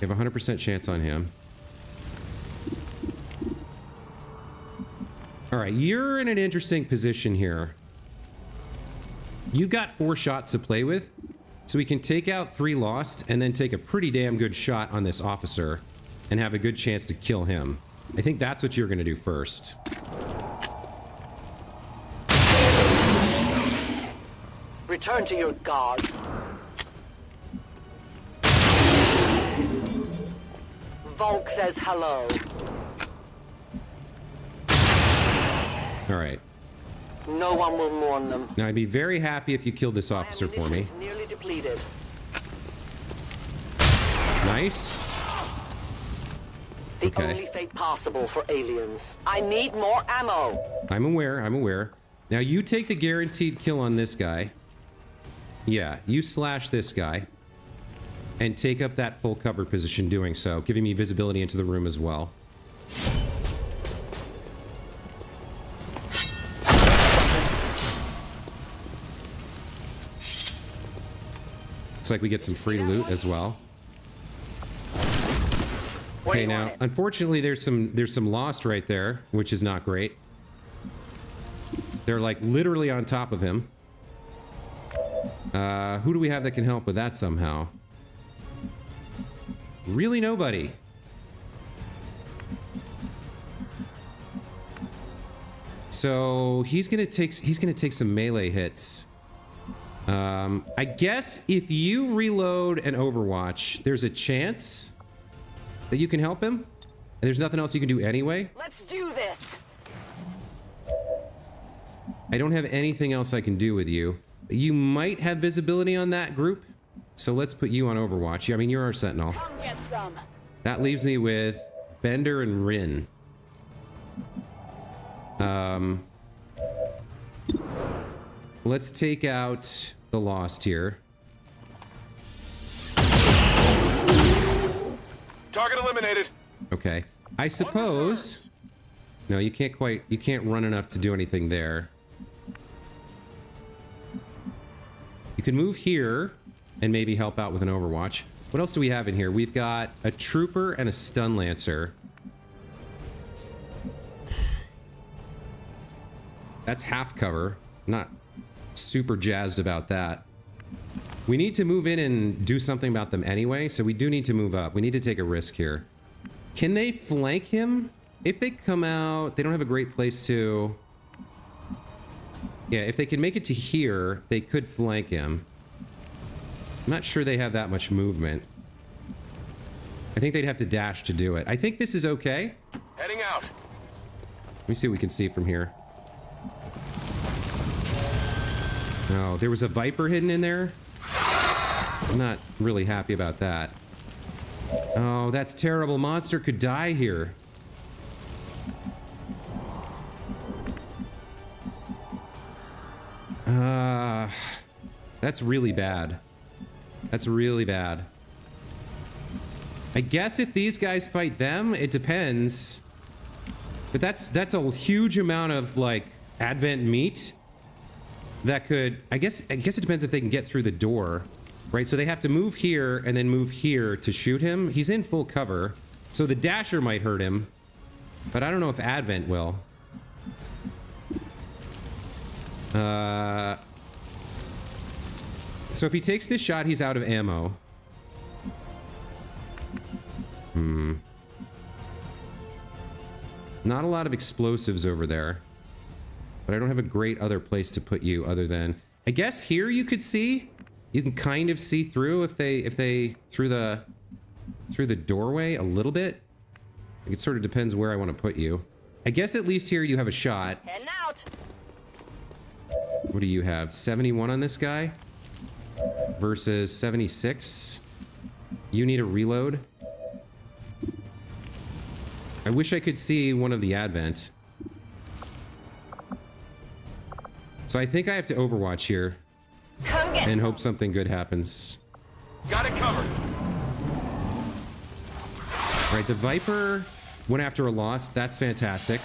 have a 100% chance on him. All right, you're in an interesting position here. You've got 4 shots to play with, so we can take out 3 lost and then take a pretty damn good shot on this officer and have a good chance to kill him. I think that's what you're going to do first. Return to your gods. Volk says hello. All right. No one will mourn them. Now, I'd be very happy if you killed this officer for me. Ammunition's nearly depleted. Nice. The Okay. only fate possible for aliens. I need more ammo. I'm aware, I'm aware. Now, you take the guaranteed kill on this guy. Yeah, you slash this guy. And take up that full cover position doing so, giving me visibility into the room as well. Looks like we get some free loot as well. Okay, now, unfortunately, there's some lost right there, which is not great. They're like literally on top of him. Who do we have that can help with that somehow? Really nobody. So he's gonna take some melee hits. I guess if you reload an Overwatch, there's a chance that you can help him. And there's nothing else you can do anyway. Let's do this. I don't have anything else I can do with you. You might have visibility on that group. So let's put you on Overwatch. I mean, you're our sentinel. Come get some. That leaves me with Bender and Rin. Let's take out the Lost here. Target eliminated. Okay. I suppose... No, you can't quite... You can't run enough to do anything there. You can move here and maybe help out with an Overwatch. What else do we have in here? We've got a Trooper and a Stun Lancer. That's half cover. Not super jazzed about that. We need to move in and do something about them anyway, so we do need to move up. We need to take a risk here. Can they flank him? If they come out, they don't have a great place to... Yeah, if they can make it to here, they could flank him. I'm not sure they have that much movement. I think they'd have to dash to do it. I think this is okay. Heading out. Let me see what we can see from here. Oh, there was a Viper hidden in there. I'm not really happy about that. Oh, that's terrible. Monster could die here. That's really bad. That's really bad. I guess if these guys fight them, it depends. But that's a huge amount of, like, Advent meat that could... I guess it depends if they can get through the door. Right, so they have to move here and then move here to shoot him. He's in full cover, so the dasher might hurt him, but I don't know if Advent will. So if he takes this shot, he's out of ammo. Not a lot of explosives over there, but I don't have a great other place to put you other than... I guess here you could see... You can kind of see through if they through the doorway a little bit. It sort of depends where I want to put you. I guess at least here you have a shot. Heading out. What do you have? 71 on this guy versus 76. You need a reload. I wish I could see one of the Advent. So I think I have to Overwatch here. Come get And hope something good happens. Got it covered. Right, the Viper went after a Lost. That's fantastic.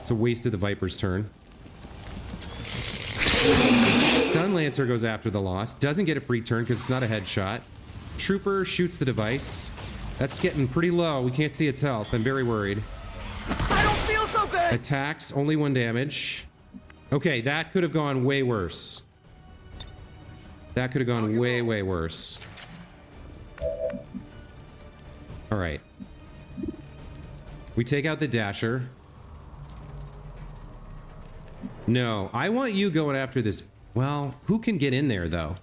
It's a waste of the Viper's turn. Stun Lancer goes after the Lost. Doesn't get a free turn because it's not a headshot. Trooper shoots the device. That's getting pretty low. We can't see its health. I'm very worried. I don't feel so good. Attacks, only 1 damage. Okay, that could have gone way worse. That could have gone way, way worse. All right. We take out the dasher. No, I want you going after this. Well, who can get in there, though?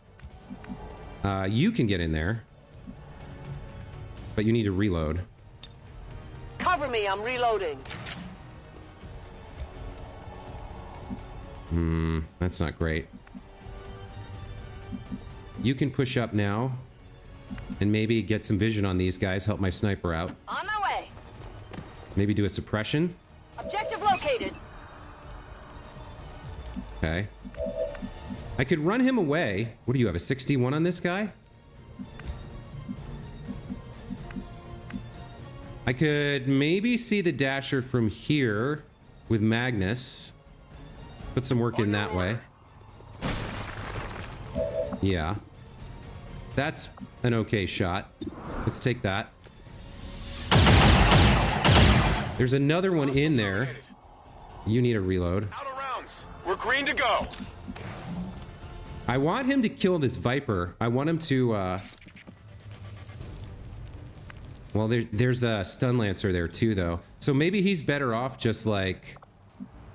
You can get in there. But you need to reload. Cover me, I'm reloading. That's not great. You can push up now and maybe get some vision on these guys, help my sniper out. On my way. Maybe do a suppression. Objective located. Okay. I could run him away. What do you have, a 61 on this guy? I could maybe see the dasher from here with Magnus. Put some work in that way. Yeah. That's an okay shot. Let's take that. There's another one in there. You need a reload. Out of rounds. We're green to go. I want him to kill this Viper. I want him to, well, there's a Stun Lancer there too, though. So maybe he's better off just like...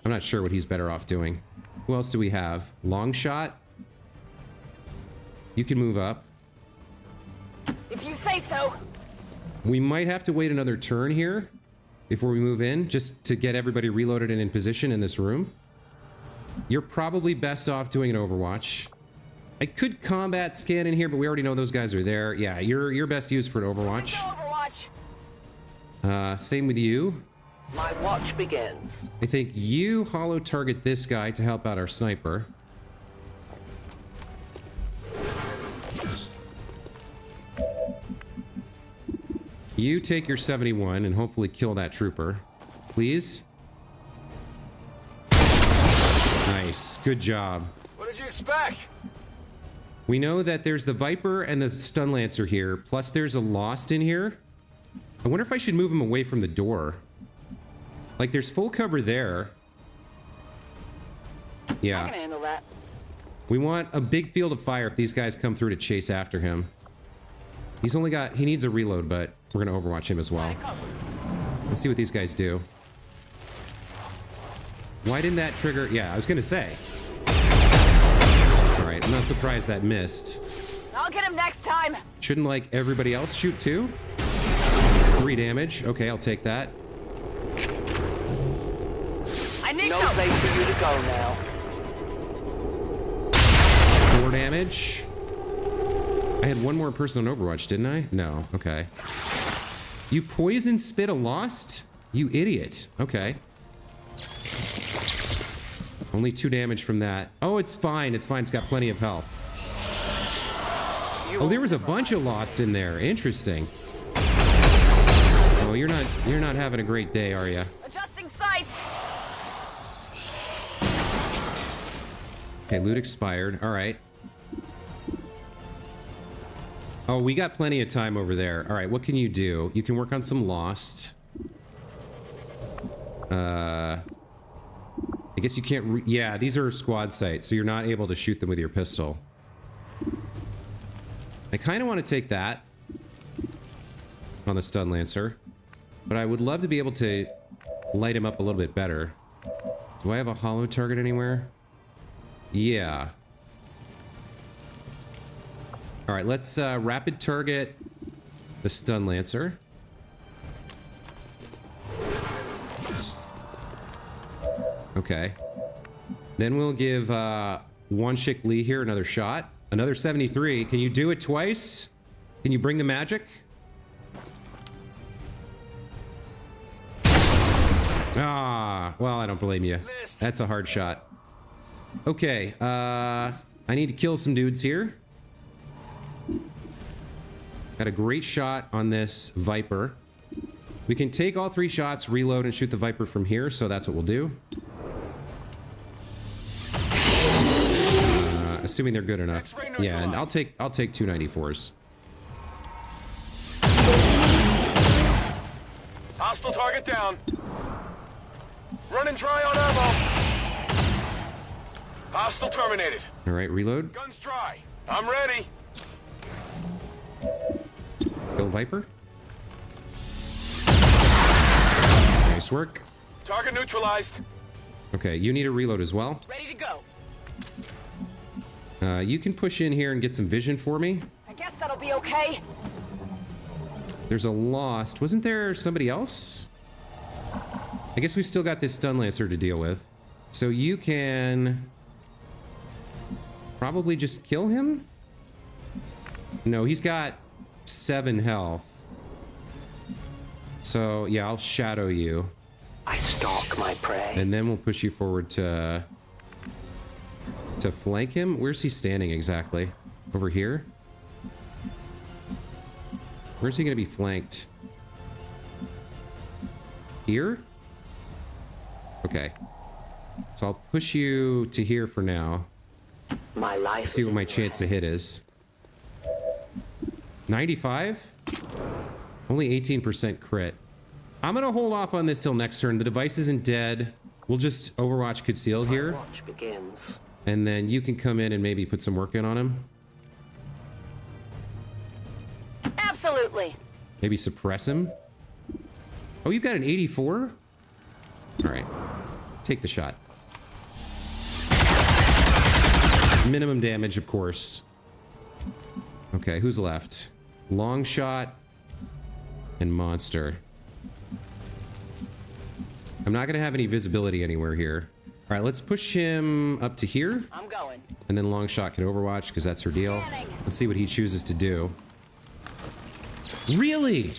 I'm not sure what he's better off doing. Who else do we have? Long shot? You can move up. If you say so. We might have to wait another turn here before we move in, just to get everybody reloaded and in position in this room. You're probably best off doing an Overwatch. I could combat scan in here, but we already know those guys are there. Yeah, you're best used for an Overwatch. Overwatch. Same with you. My watch begins. I think you holo target this guy to help out our sniper. You take your 71 and hopefully kill that trooper. Please. Nice. Good job. What did you expect? We know that there's the Viper and the Stun Lancer here, plus there's a Lost in here. I wonder if I should move him away from the door. Like, there's full cover there. I Yeah. can handle that. We want a big field of fire if these guys come through to chase after him. He's only got... He needs a reload, but we're going to overwatch him as well. Let's see what these guys do. Why didn't that trigger... Yeah, I was going to say. Alright, I'm not surprised that missed. I'll get him next time. Shouldn't, like, everybody else shoot too? 3 damage. Okay, I'll take that. I need No some. place for you to go now. 4 damage. I had one more person on Overwatch, didn't I? No. Okay. You poison spit a Lost? You idiot. Okay. Only 2 damage from that. Oh, it's fine. It's fine. It's got plenty of health. Oh, there was a bunch of Lost in there. Interesting. Oh, you're not having a great day, are you? Adjusting sights. Okay, loot expired. All right. Oh, we got plenty of time over there. All right, what can you do? You can work on some Lost. I guess you can't... yeah, these are squad sites, so you're not able to shoot them with your pistol. I kind of want to take that on the Stun Lancer, but I would love to be able to light him up a little bit better. Do I have a holo target anywhere? Yeah. All right, let's rapid target the Stun Lancer. Okay. Then we'll give One Chick Lee here another shot. Another 73. Can you do it twice? Can you bring the magic? Ah, well, I don't blame you. That's a hard shot. Okay, I need to kill some dudes here. Got a great shot on this Viper. We can take all 3 shots, reload, and shoot the Viper from here, so that's what we'll do. Assuming they're good enough. Yeah, and I'll take 294s. Hostile target down. Running dry on ammo. Hostile terminated. All right, reload. Guns dry. I'm ready. Kill Viper. Nice work. Target neutralized. Okay, you need a reload as well. Ready to go. You can push in here and get some vision for me. I guess that'll be okay. There's a Lost. Wasn't there somebody else? I guess we've still got this Stun Lancer to deal with. So you can probably just kill him? No, he's got 7 health. So, yeah, I'll shadow you. I stalk my prey. And then we'll push you forward to flank him. Where's he standing exactly? Over here? Where's he going to be flanked? Here? Okay. So I'll push you to here for now. My life. See what my chance to hit is. 95? Only 18% crit. I'm going to hold off on this till next turn. The device isn't dead. We'll just Overwatch Conceal here. Watch begins. And then you can come in and maybe put some work in on him. Absolutely. Maybe suppress him. Oh, you've got an 84? All right. Take the shot. Minimum damage, of course. Okay, who's left? Long shot and monster. I'm not going to have any visibility anywhere here. All right, let's push him up to here. I'm going. And then long shot can Overwatch because that's her deal. Let's see what he chooses to do. Really?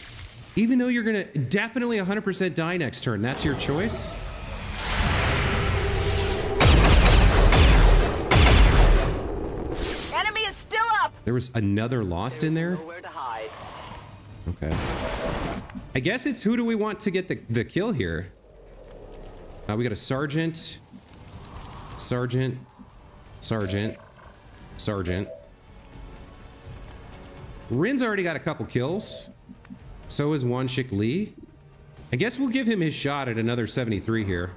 Even though you're gonna definitely 100% die next turn, that's your choice? Enemy is still up! There was another Lost in there? Nowhere to hide. Okay. I guess it's who do we want to get the kill here? We got a Sergeant. Sergeant. Sergeant. Sergeant. Rin's already got a couple kills. So is Wanshik Lee. I guess we'll give him his shot at another 73 here.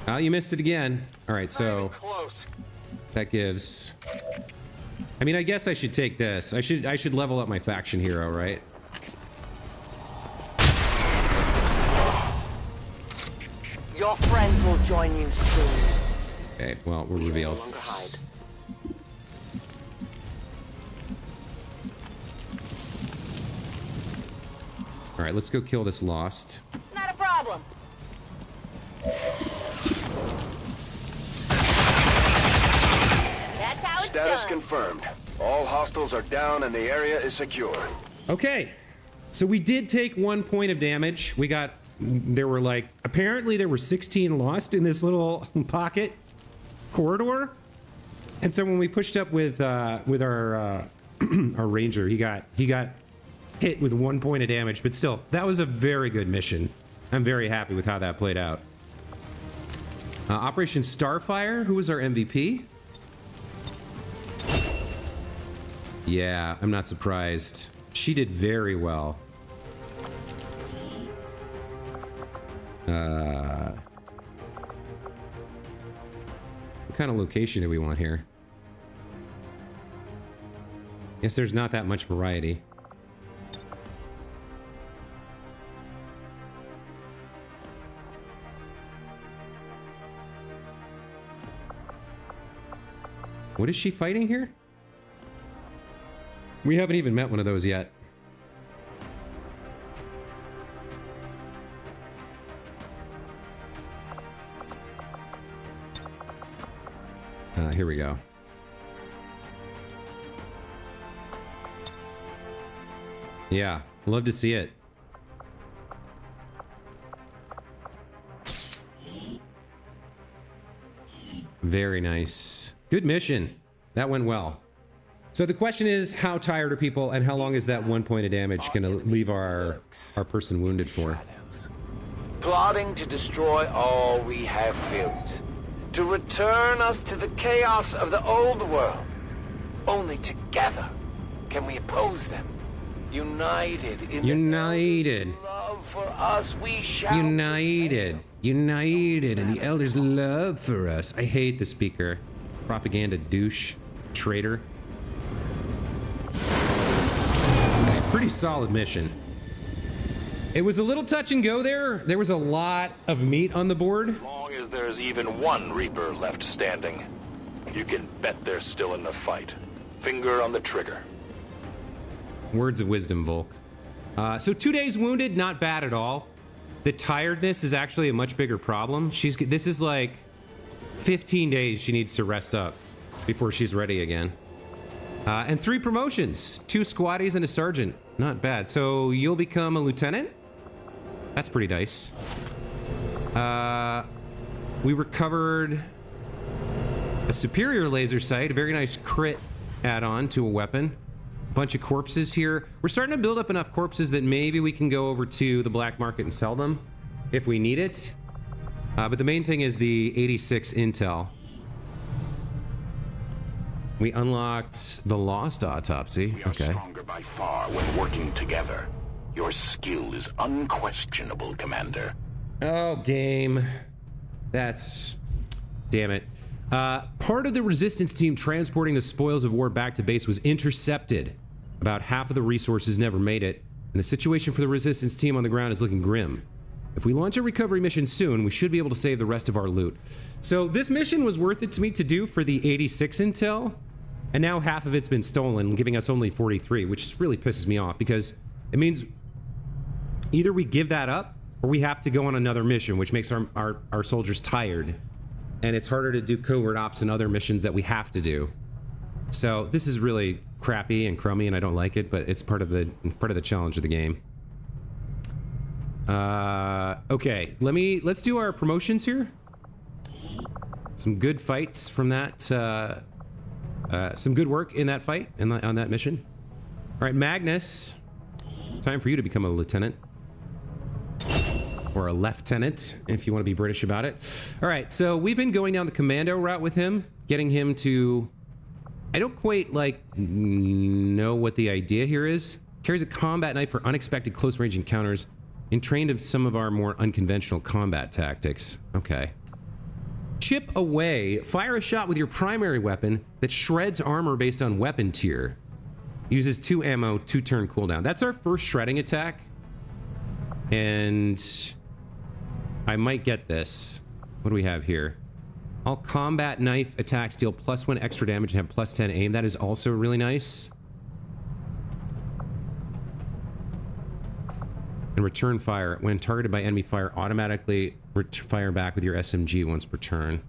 Oh, you missed it again. All right, so that gives... I mean, I guess I should take this. I should level up my faction hero, right? Your friends will join you soon. Okay, well, we're revealed. No longer hide. All right, let's go kill this Lost. Not a problem. That's how it's Status done. confirmed. All hostiles are down and the area is secure. Okay, so we did take 1 point of damage. We got, there were like, apparently there were 16 Lost in this little pocket corridor. And so when we pushed up with our our ranger, he got hit with 1 point of damage, but still, that was a very good mission. I'm very happy with how that played out. Operation Starfire, who was our MVP? Yeah, I'm not surprised. She did very well. What kind of location do we want here? Guess there's not that much variety. What is she fighting here? We haven't even met one of those yet. Here we go. Yeah, love to see it. Very nice. Good mission. That went well. So the question is, how tired are people and how long is that 1 point of damage going to leave our person wounded for? Plotting to destroy all we have built. To return us to the chaos of the old world. Only together can we oppose them. United in United. the love for us, we shall United. United in the Elder's love for us. I hate the speaker. Propaganda douche. Traitor. Okay, pretty solid mission. It was a little touch and go there. There was a lot of meat on the board. As long as there's even one Reaper left standing, you can bet they're still in the fight. Finger on the trigger. Words of wisdom, Volk. So 2 days wounded, not bad at all. The tiredness is actually a much bigger problem. This is like 15 days she needs to rest up before she's ready again. And 3 promotions, 2 squatties and a sergeant. Not bad. So you'll become a lieutenant? That's pretty nice. We recovered a superior laser sight, a very nice crit add-on to a weapon. Bunch of corpses here. We're starting to build up enough corpses that maybe we can go over to the black market and sell them if we need it. But the main thing is the 86 intel. We unlocked the Lost Autopsy. We are stronger by far when working together. Your skill is unquestionable, Commander. Oh, game. That's... Damn it. Part of the resistance team transporting the spoils of war back to base was intercepted. About half of the resources never made it, and the situation for the resistance team on the ground is looking grim. If we launch a recovery mission soon, we should be able to save the rest of our loot. So this mission was worth it to me to do for the 86 intel, and now half of it's been stolen, giving us only 43, which really pisses me off, because it means either we give that up, or we have to go on another mission, which makes our soldiers tired. And it's harder to do covert ops and other missions that we have to do. So this is really crappy and crummy, and I don't like it, but it's part of the challenge of the game. Okay, let's do our promotions here. Some good fights from that. Some good work in that fight on that mission. All right, Magnus, time for you to become a lieutenant. Or a lieutenant, if you want to be British about it. All right, so we've been going down the commando route with him, getting him to... I don't quite, like, know what the idea here is. Carries a combat knife for unexpected close-range encounters and trained of some of our more unconventional combat tactics. Okay. Chip away. Fire a shot with your primary weapon that shreds armor based on weapon tier. Uses 2 ammo, 2 turn cooldown. That's our first shredding attack. And I might get this. What do we have here? All combat knife attacks deal +1 extra damage and have +10 aim. That is also really nice. And return fire. When targeted by enemy fire, automatically fire back with your SMG once per turn.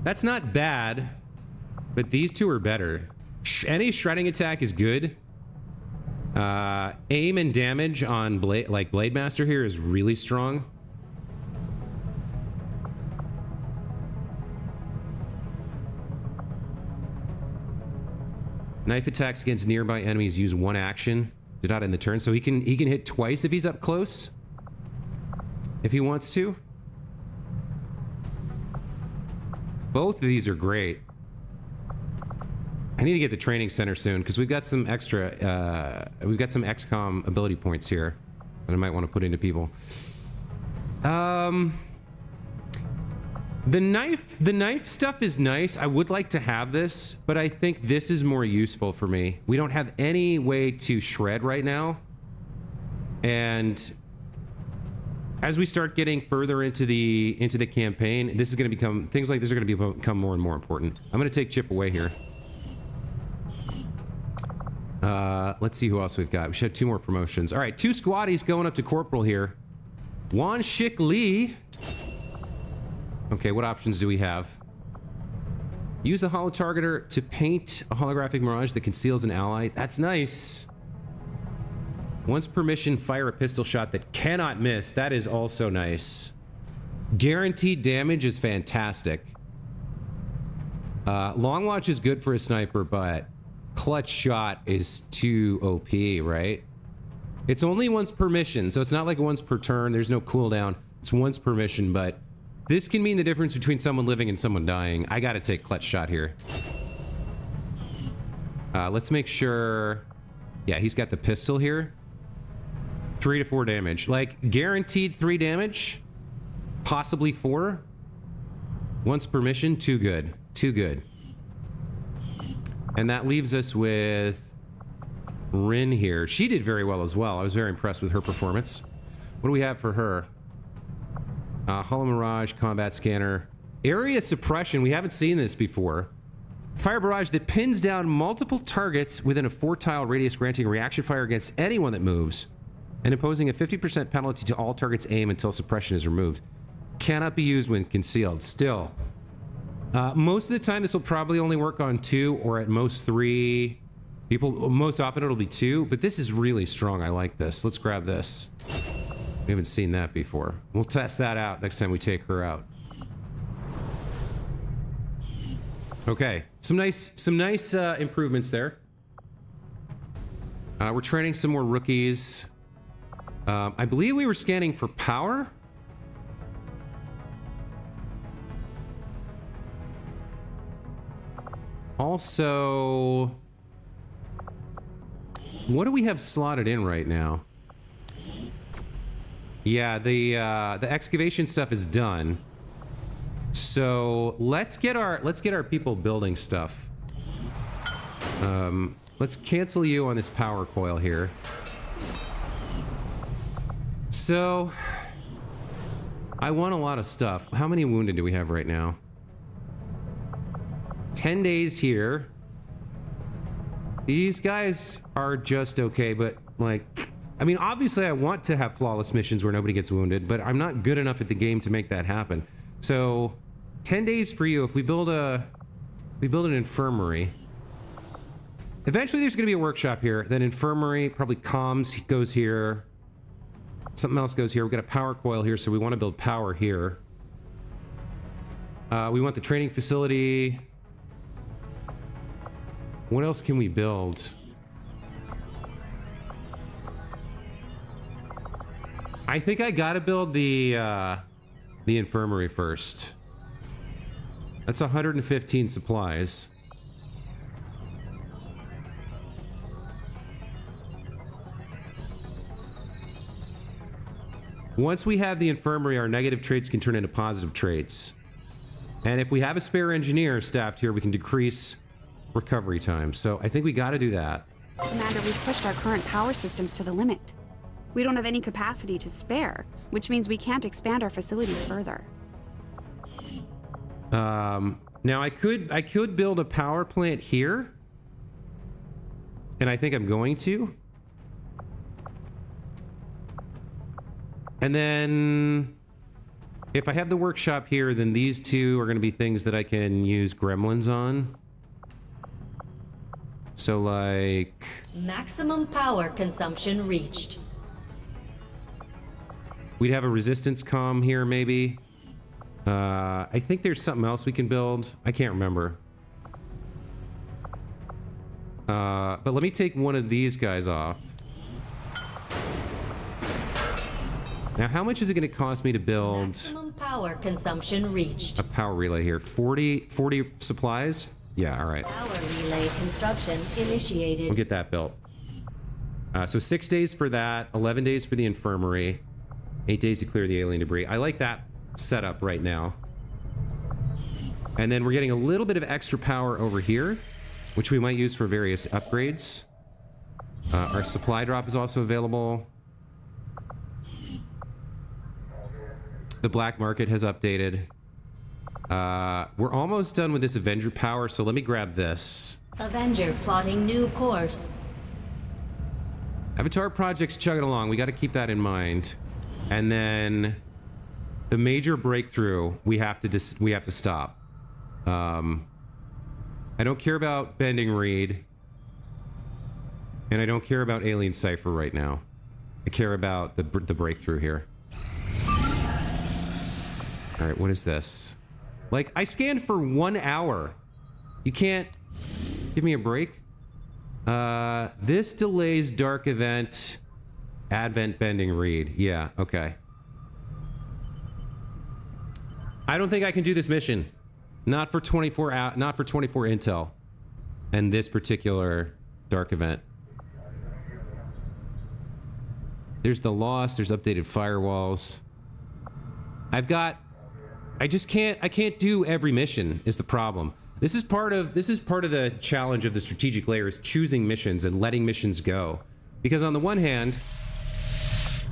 That's not bad, but these two are better. Any shredding attack is good. Aim and damage on Blade Master here is really strong. Knife attacks against nearby enemies use 1 action. Did not end the turn, so he can hit twice if he's up close. If he wants to. Both of these are great. I need to get the training center soon because we've got some extra. We've got some XCOM ability points here that I might want to put into people. The knife stuff is nice. I would like to have this, but I think this is more useful for me. We don't have any way to shred right now. And as we start getting further into the campaign, this is going to become, things like this are going to become more and more important. I'm going to take Chip away here. Let's see who else we've got. We should have 2 more promotions. All right, 2 squaddies going up to Corporal here. Wan Shik Lee. Okay, what options do we have? Use a holo targeter to paint a holographic mirage that conceals an ally. That's nice. Once per mission, fire a pistol shot that cannot miss. That is also nice. Guaranteed damage is fantastic. Long watch is good for a sniper, but clutch shot is too OP, right? It's only once per mission, so it's not like once per turn. There's no cooldown. It's once per mission, but this can mean the difference between someone living and someone dying. I gotta take clutch shot here. Let's make sure... Yeah, he's got the pistol here. 3 to 4 damage. Like, guaranteed 3 damage. Possibly 4. Once per mission. Too good. Too good. And that leaves us with Rin here. She did very well as well. I was very impressed with her performance. What do we have for her? Holo Mirage, Combat Scanner. Area Suppression. We haven't seen this before. Fire barrage that pins down multiple targets within a 4-tile radius, granting reaction fire against anyone that moves, and imposing a 50% penalty to all targets' aim until suppression is removed. Cannot be used when concealed. Still. Most of the time, this will probably only work on 2 or at most 3 people. Most often, it'll be 2, but this is really strong. I like this. Let's grab this. We haven't seen that before. We'll test that out next time we take her out. Okay, some nice improvements there. We're training some more rookies. I believe we were scanning for power. Also, what do we have slotted in right now? Yeah, the excavation stuff is done. So let's get our people building stuff. Let's cancel you on this power coil here. So I want a lot of stuff. How many wounded do we have right now? 10 days here. These guys are just okay, but like, I mean, obviously I want to have flawless missions where nobody gets wounded, but I'm not good enough at the game to make that happen. So 10 days for you. If we build an infirmary, Eventually there's going to be a workshop here. Then infirmary, probably comms goes here. Something else goes here. We've got a power coil here, so we want to build power here. We want the training facility. What else can we build? I think I gotta build the infirmary first. That's 115 supplies. Once we have the infirmary, our negative traits can turn into positive traits. And if we have a spare engineer staffed here, we can decrease recovery time. So I think we got to do that. Commander, we've pushed our current power systems to the limit. We don't have any capacity to spare, which means we can't expand our facilities further. Now I could build a power plant here. And I think I'm going to. And then if I have the workshop here, then these two are going to be things that I can use gremlins on. So like... Maximum power consumption reached. We'd have a resistance comm here, maybe. I think there's something else we can build. I can't remember. But let me take one of these guys off. Now, how much is it going to cost me to build... Maximum power consumption reached. A power relay here? 40 supplies? Yeah, all right. Power relay construction initiated. We'll get that built. So 6 days for that, 11 days for the infirmary, 8 days to clear the alien debris. I like that setup right now. And then we're getting a little bit of extra power over here, which we might use for various upgrades. Our supply drop is also available. The black market has updated. We're almost done with this Avenger power, so let me grab this. Avenger plotting new course. Avatar project's chugging along. We got to keep that in mind. And then the major breakthrough we have to stop. I don't care about Bending Reed, and I don't care about Alien Cipher right now. I care about the breakthrough here. All right, what is this? Like, I scanned for 1 hour. You can't give me a break? This delays Dark Event, Advent Bending Reed. Yeah, okay. I don't think I can do this mission. Not for 24 intel. And this particular Dark Event. There's the Lost, there's updated firewalls. I can't do every mission is the problem. This is part of the challenge of the strategic layer, is choosing missions and letting missions go. Because on the one hand,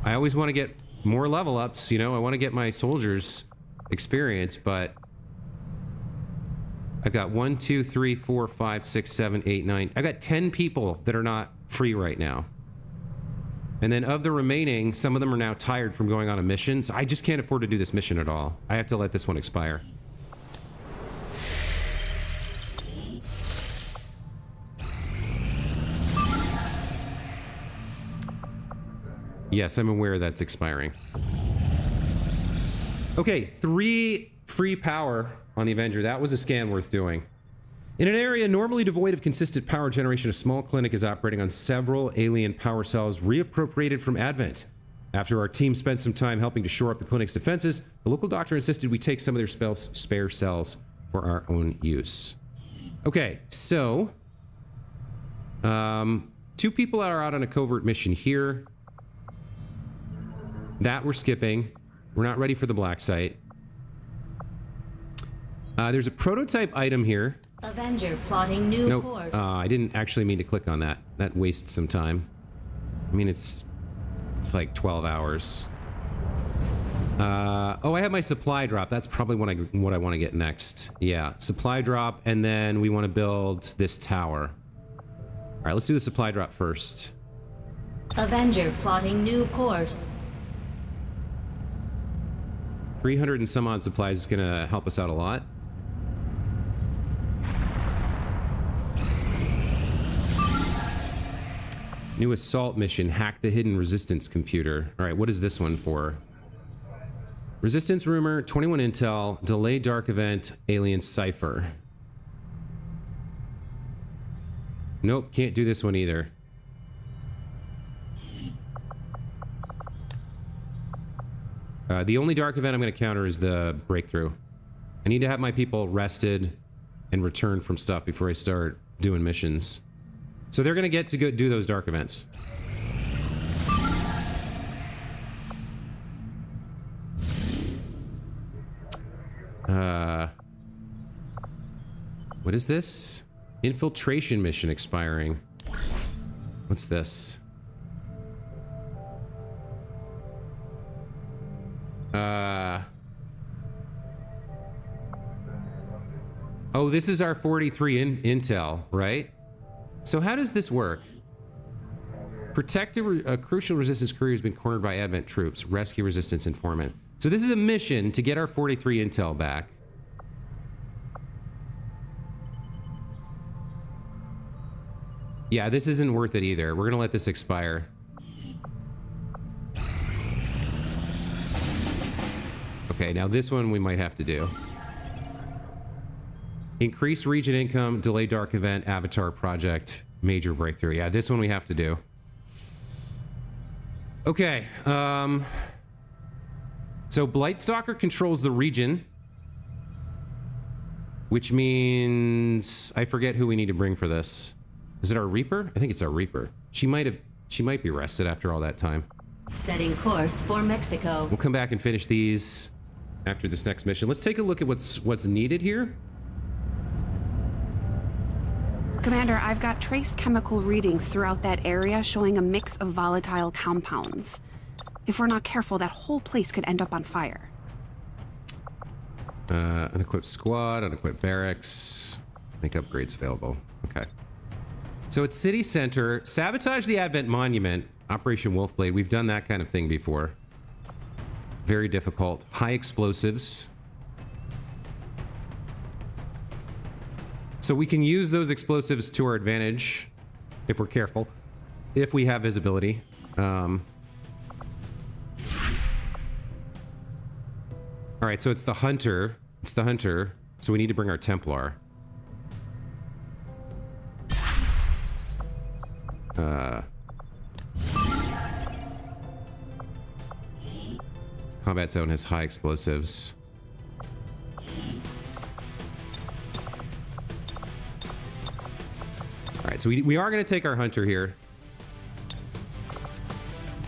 I always want to get more level ups, you know, I want to get my soldiers experience, but I've got 1, 2, 3, 4, 5, 6, 7, 8, 9. I've got 10 people that are not free right now. And then of the remaining, some of them are now tired from going on a mission, so I just can't afford to do this mission at all. I have to let this one expire. Yes, I'm aware that's expiring. Okay, 3 free power on the Avenger. That was a scan worth doing. In an area normally devoid of consistent power generation, a small clinic is operating on several alien power cells reappropriated from Advent. After our team spent some time helping to shore up the clinic's defenses, the local doctor insisted we take some of their spare cells for our own use. Okay, so... 2 people are out on a covert mission here. That we're skipping. We're not ready for the black site. There's a prototype item here. Avenger plotting new course. I didn't actually mean to click on that. That wastes some time. I mean, it's like 12 hours. Oh, I have my supply drop. That's probably what I want to get next. Yeah, supply drop, and then we want to build this tower. All right, let's do the supply drop first. Avenger plotting new course. 300 and some odd supplies is going to help us out a lot. New assault mission, hack the hidden resistance computer. All right, what is this one for? Resistance rumor, 21 intel, delay dark event, alien cipher. Nope, can't do this one either. The only dark event I'm going to counter is the breakthrough. I need to have my people rested and return from stuff before I start doing missions. So they're going to get to go do those dark events. What is this? Infiltration mission expiring. What's this? Oh, this is our 43 intel, right? So how does this work? Protect a crucial resistance courier has been cornered by Advent troops. Rescue resistance informant. So this is a mission to get our 43 intel back. Yeah, this isn't worth it either. We're gonna let this expire. Okay, now this one we might have to do. Increase region income, delay dark event, avatar project, major breakthrough. Yeah, this one we have to do. Okay, so Blightstalker controls the region, which means I forget who we need to bring for this. Is it our Reaper? I think it's our Reaper. She might be rested after all that time. Setting course for Mexico. We'll come back and finish these after this next mission. Let's take a look at what's needed here. Commander, I've got trace chemical readings throughout that area showing a mix of volatile compounds. If we're not careful, that whole place could end up on fire. Unequipped squad, unequipped barracks. Make upgrades available. Okay. So it's city center. Sabotage the Advent Monument. Operation Wolfblade. We've done that kind of thing before. Very difficult. High explosives. So we can use those explosives to our advantage if we're careful, if we have visibility. All right, so it's the Hunter. It's the Hunter. So we need to bring our Templar. Combat zone has high explosives. All right, so we are going to take our Hunter here.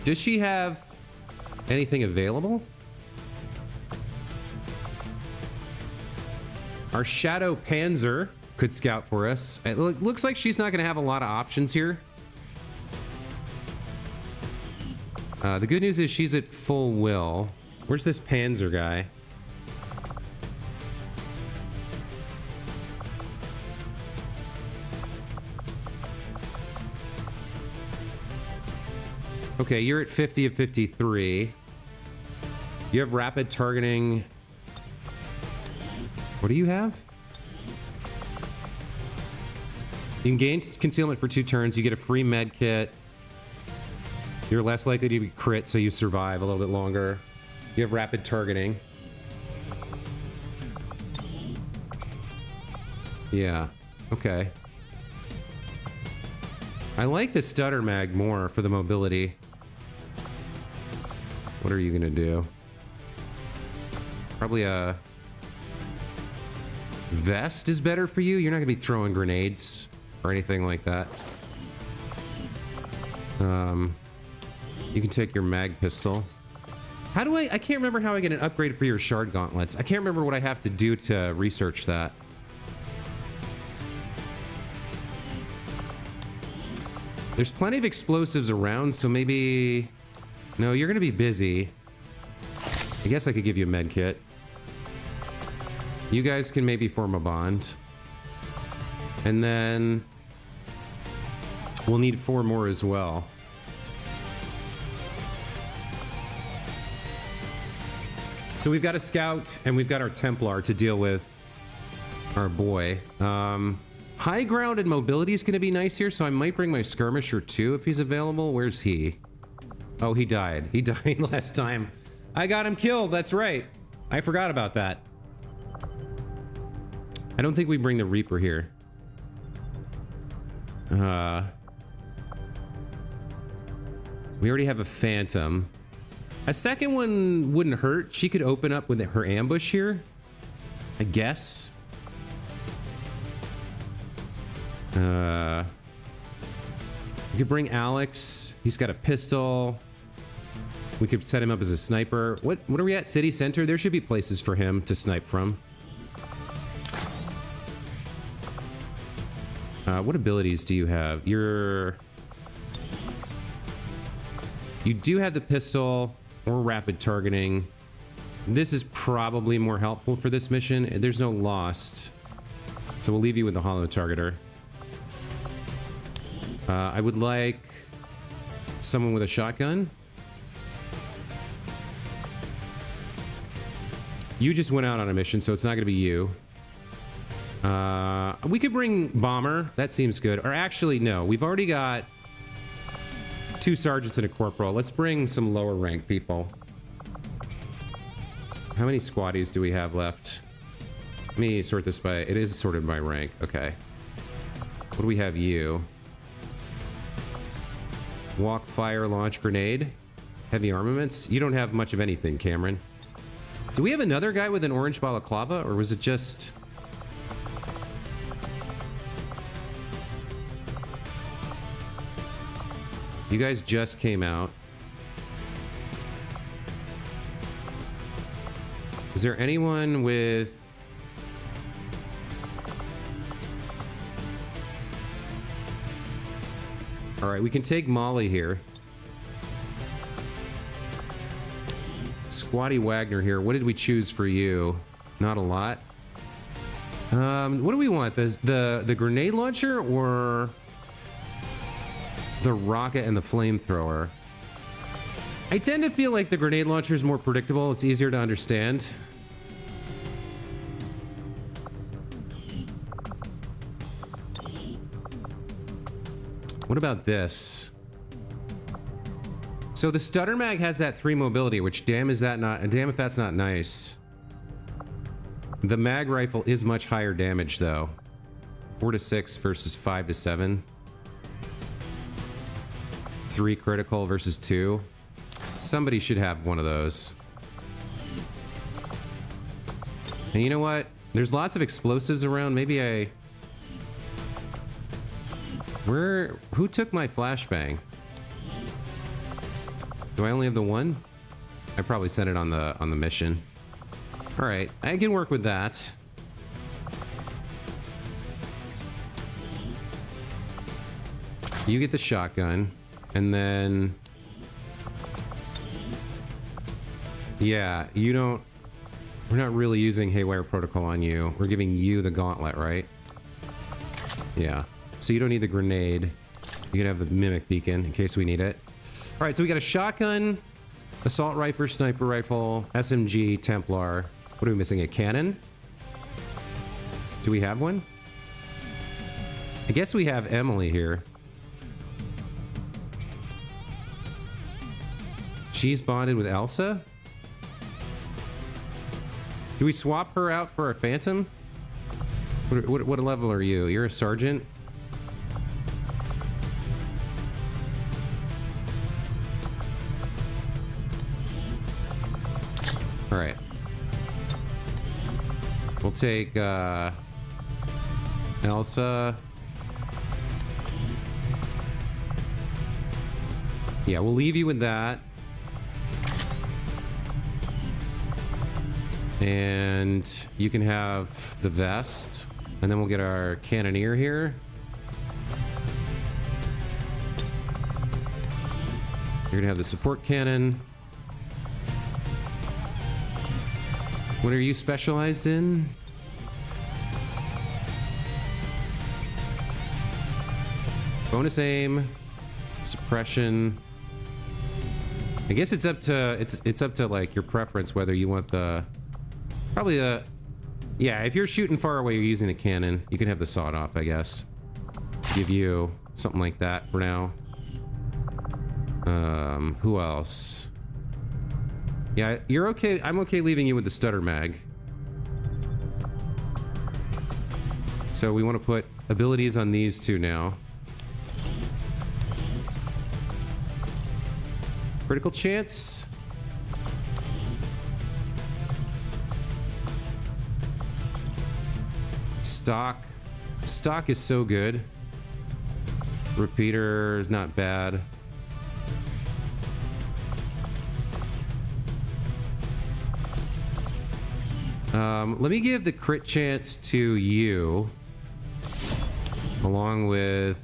Does she have anything available? Our Shadow Panzer could scout for us. It looks like she's not going to have a lot of options here. The good news is she's at full will. Where's this Panzer guy? Okay, you're at 50 of 53. You have rapid targeting. What do you have? You can gain concealment for 2 turns. You get a free med kit. You're less likely to be crit, so you survive a little bit longer. You have rapid targeting. Yeah, okay. I like the stutter mag more for the mobility. What are you gonna do? Probably a vest is better for you. You're not gonna be throwing grenades or anything like that. You can take your mag pistol. How do I can't remember how I get an upgrade for your shard gauntlets. I can't remember what I have to do to research that. There's plenty of explosives around, so maybe... No, you're gonna be busy. I guess I could give you a med kit. You guys can maybe form a bond. And then... we'll need 4 more as well. So we've got a scout, and we've got our Templar to deal with our boy. High ground and mobility is going to be nice here, so I might bring my skirmisher too if he's available. Where's he? Oh, he died. He died last time. I got him killed. That's right. I forgot about that. I don't think we bring the Reaper here. We already have a Phantom. A second one wouldn't hurt. She could open up with her ambush here, I guess. We could bring Alex. He's got a pistol. We could set him up as a sniper. What are we at? City Center? There should be places for him to snipe from. What abilities do you have? You do have the pistol or rapid targeting. This is probably more helpful for this mission. There's no lost. So we'll leave you with the holo targeter. I would like someone with a shotgun. You just went out on a mission, so it's not going to be you. We could bring Bomber. That seems good. Or actually, no. We've already got 2 sergeants and a corporal. Let's bring some lower rank people. How many squaddies do we have left? Let me sort this by... It is sorted by rank. Okay. What do we have you? Walk, fire, launch, grenade. Heavy armaments. You don't have much of anything, Cameron. Do we have another guy with an orange balaclava, or was it just... You guys just came out. Is there anyone with... All right, we can take Molly here. Squatty Wagner here. What did we choose for you? Not a lot. What do we want? The grenade launcher or the rocket and the flamethrower? I tend to feel like the grenade launcher is more predictable. It's easier to understand. What about this? So the stutter mag has that 3 mobility, which damn if that's not nice. The mag rifle is much higher damage though. 4 to 6 versus 5 to 7. 3 critical versus 2. Somebody should have one of those. And you know what? There's lots of explosives around. Maybe I... Who took my flashbang? Do I only have the one? I probably sent it on the mission. All right, I can work with that. You get the shotgun, and then yeah, you don't. We're not really using Haywire Protocol on you. We're giving you the gauntlet, right? Yeah. So you don't need the grenade. You can have the mimic beacon in case we need it. All right, so we got a shotgun, assault rifle, sniper rifle, SMG, Templar. What are we missing? A cannon? Do we have one? I guess we have Emily here. She's bonded with Elsa? Do we swap her out for a Phantom? What level are you? You're a sergeant? All right. We'll take Elsa. Yeah, we'll leave you with that. And you can have the vest. And then we'll get our cannoneer here. You're gonna have the support cannon. What are you specialized in? Bonus aim, suppression. I guess it's up to it's up to like your preference whether you want the probably the Yeah, if you're shooting far away, you're using the cannon. You can have the sawed off, I guess. Give you something like that for now. Who else? Yeah, you're okay. I'm okay leaving you with the stutter mag. So we want to put abilities on these two now. Critical chance. Stock. Stock is so good. Repeater is not bad. Let me give the crit chance to you, along with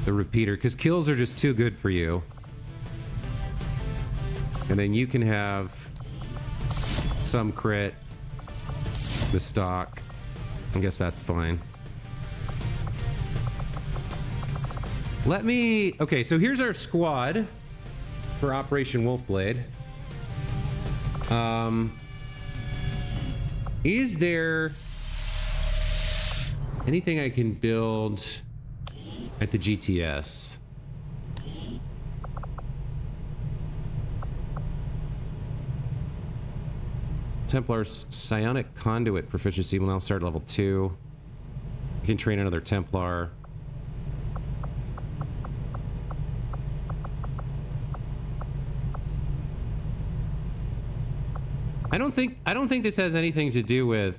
the repeater, because kills are just too good for you. And then you can have some crit, the stock. I guess that's fine. Let me... Okay, so here's our squad for Operation Wolfblade. Is there anything I can build at the GTS? Templar's psionic conduit proficiency will now start level 2. You can train another Templar. I don't think this has anything to do with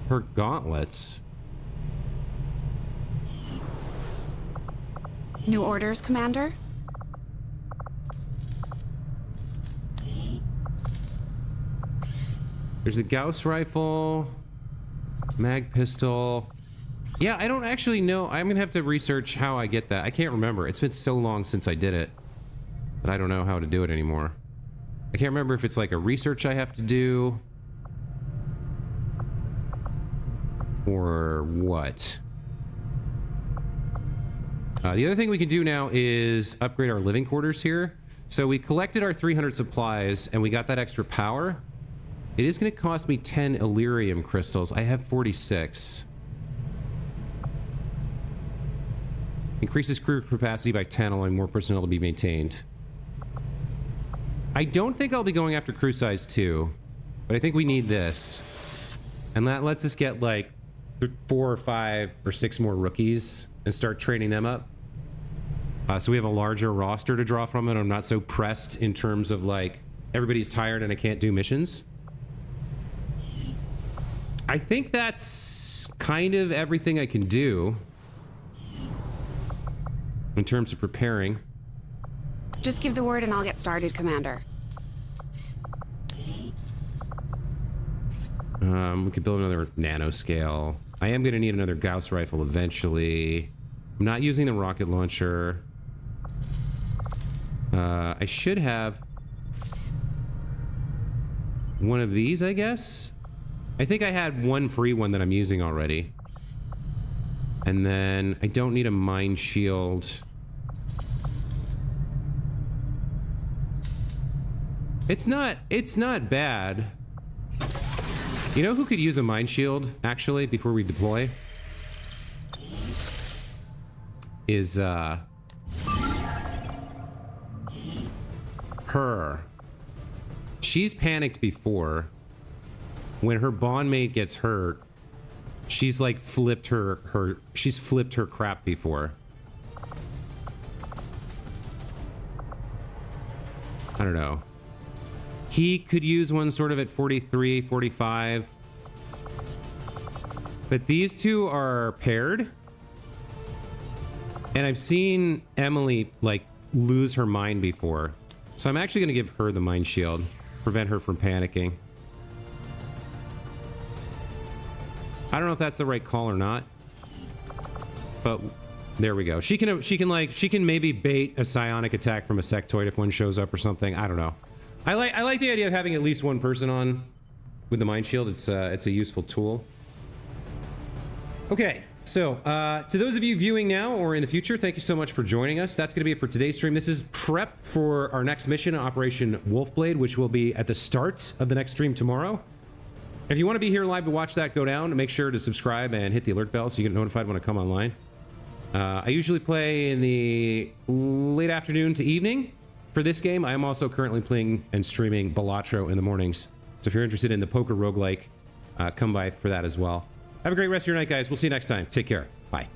her gauntlets. New orders, Commander? There's a Gauss rifle, mag pistol. Yeah, I don't actually know. I'm gonna have to research how I get that. I can't remember. It's been so long since I did it that I don't know how to do it anymore. I can't remember if it's like a research I have to do or what. The other thing we can do now is upgrade our living quarters here. So we collected our 300 supplies and we got that extra power. It is going to cost me 10 Illyrium crystals. I have 46. Increases crew capacity by 10, allowing more personnel to be maintained. I don't think I'll be going after crew size 2, but I think we need this. And that lets us get like 4 or 5 or 6 more rookies and start training them up. So we have a larger roster to draw from, and I'm not so pressed in terms of like everybody's tired and I can't do missions. I think that's kind of everything I can do in terms of preparing. Just give the word and I'll get started, Commander. We could build another nanoscale. I am going to need another Gauss rifle eventually. I'm not using the rocket launcher. I should have one of these, I guess. I think I had one free one that I'm using already. And then I don't need a mine shield. It's not bad. You know who could use a mine shield, actually, before we deploy? Is, her. She's panicked before. When her bondmate gets hurt, she's like flipped she's flipped her crap before. I don't know. He could use one sort of at 43, 45. But these two are paired. And I've seen Emily, like, lose her mind before. So I'm actually going to give her the mind shield. Prevent her from panicking. I don't know if that's the right call or not. But there we go. She can maybe bait a psionic attack from a sectoid if one shows up or something. I don't know. I like the idea of having at least one person on with the mind shield. It's a useful tool. Okay, so to those of you viewing now or in the future, thank you so much for joining us. That's going to be it for today's stream. This is prep for our next mission, Operation Wolfblade, which will be at the start of the next stream tomorrow. If you want to be here live to watch that go down, make sure to subscribe and hit the alert bell so you get notified when I come online. I usually play in the late afternoon to evening. For this game, I am also currently playing and streaming Balatro in the mornings. So if you're interested in the poker roguelike, come by for that as well. Have a great rest of your night, guys. We'll see you next time. Take care. Bye.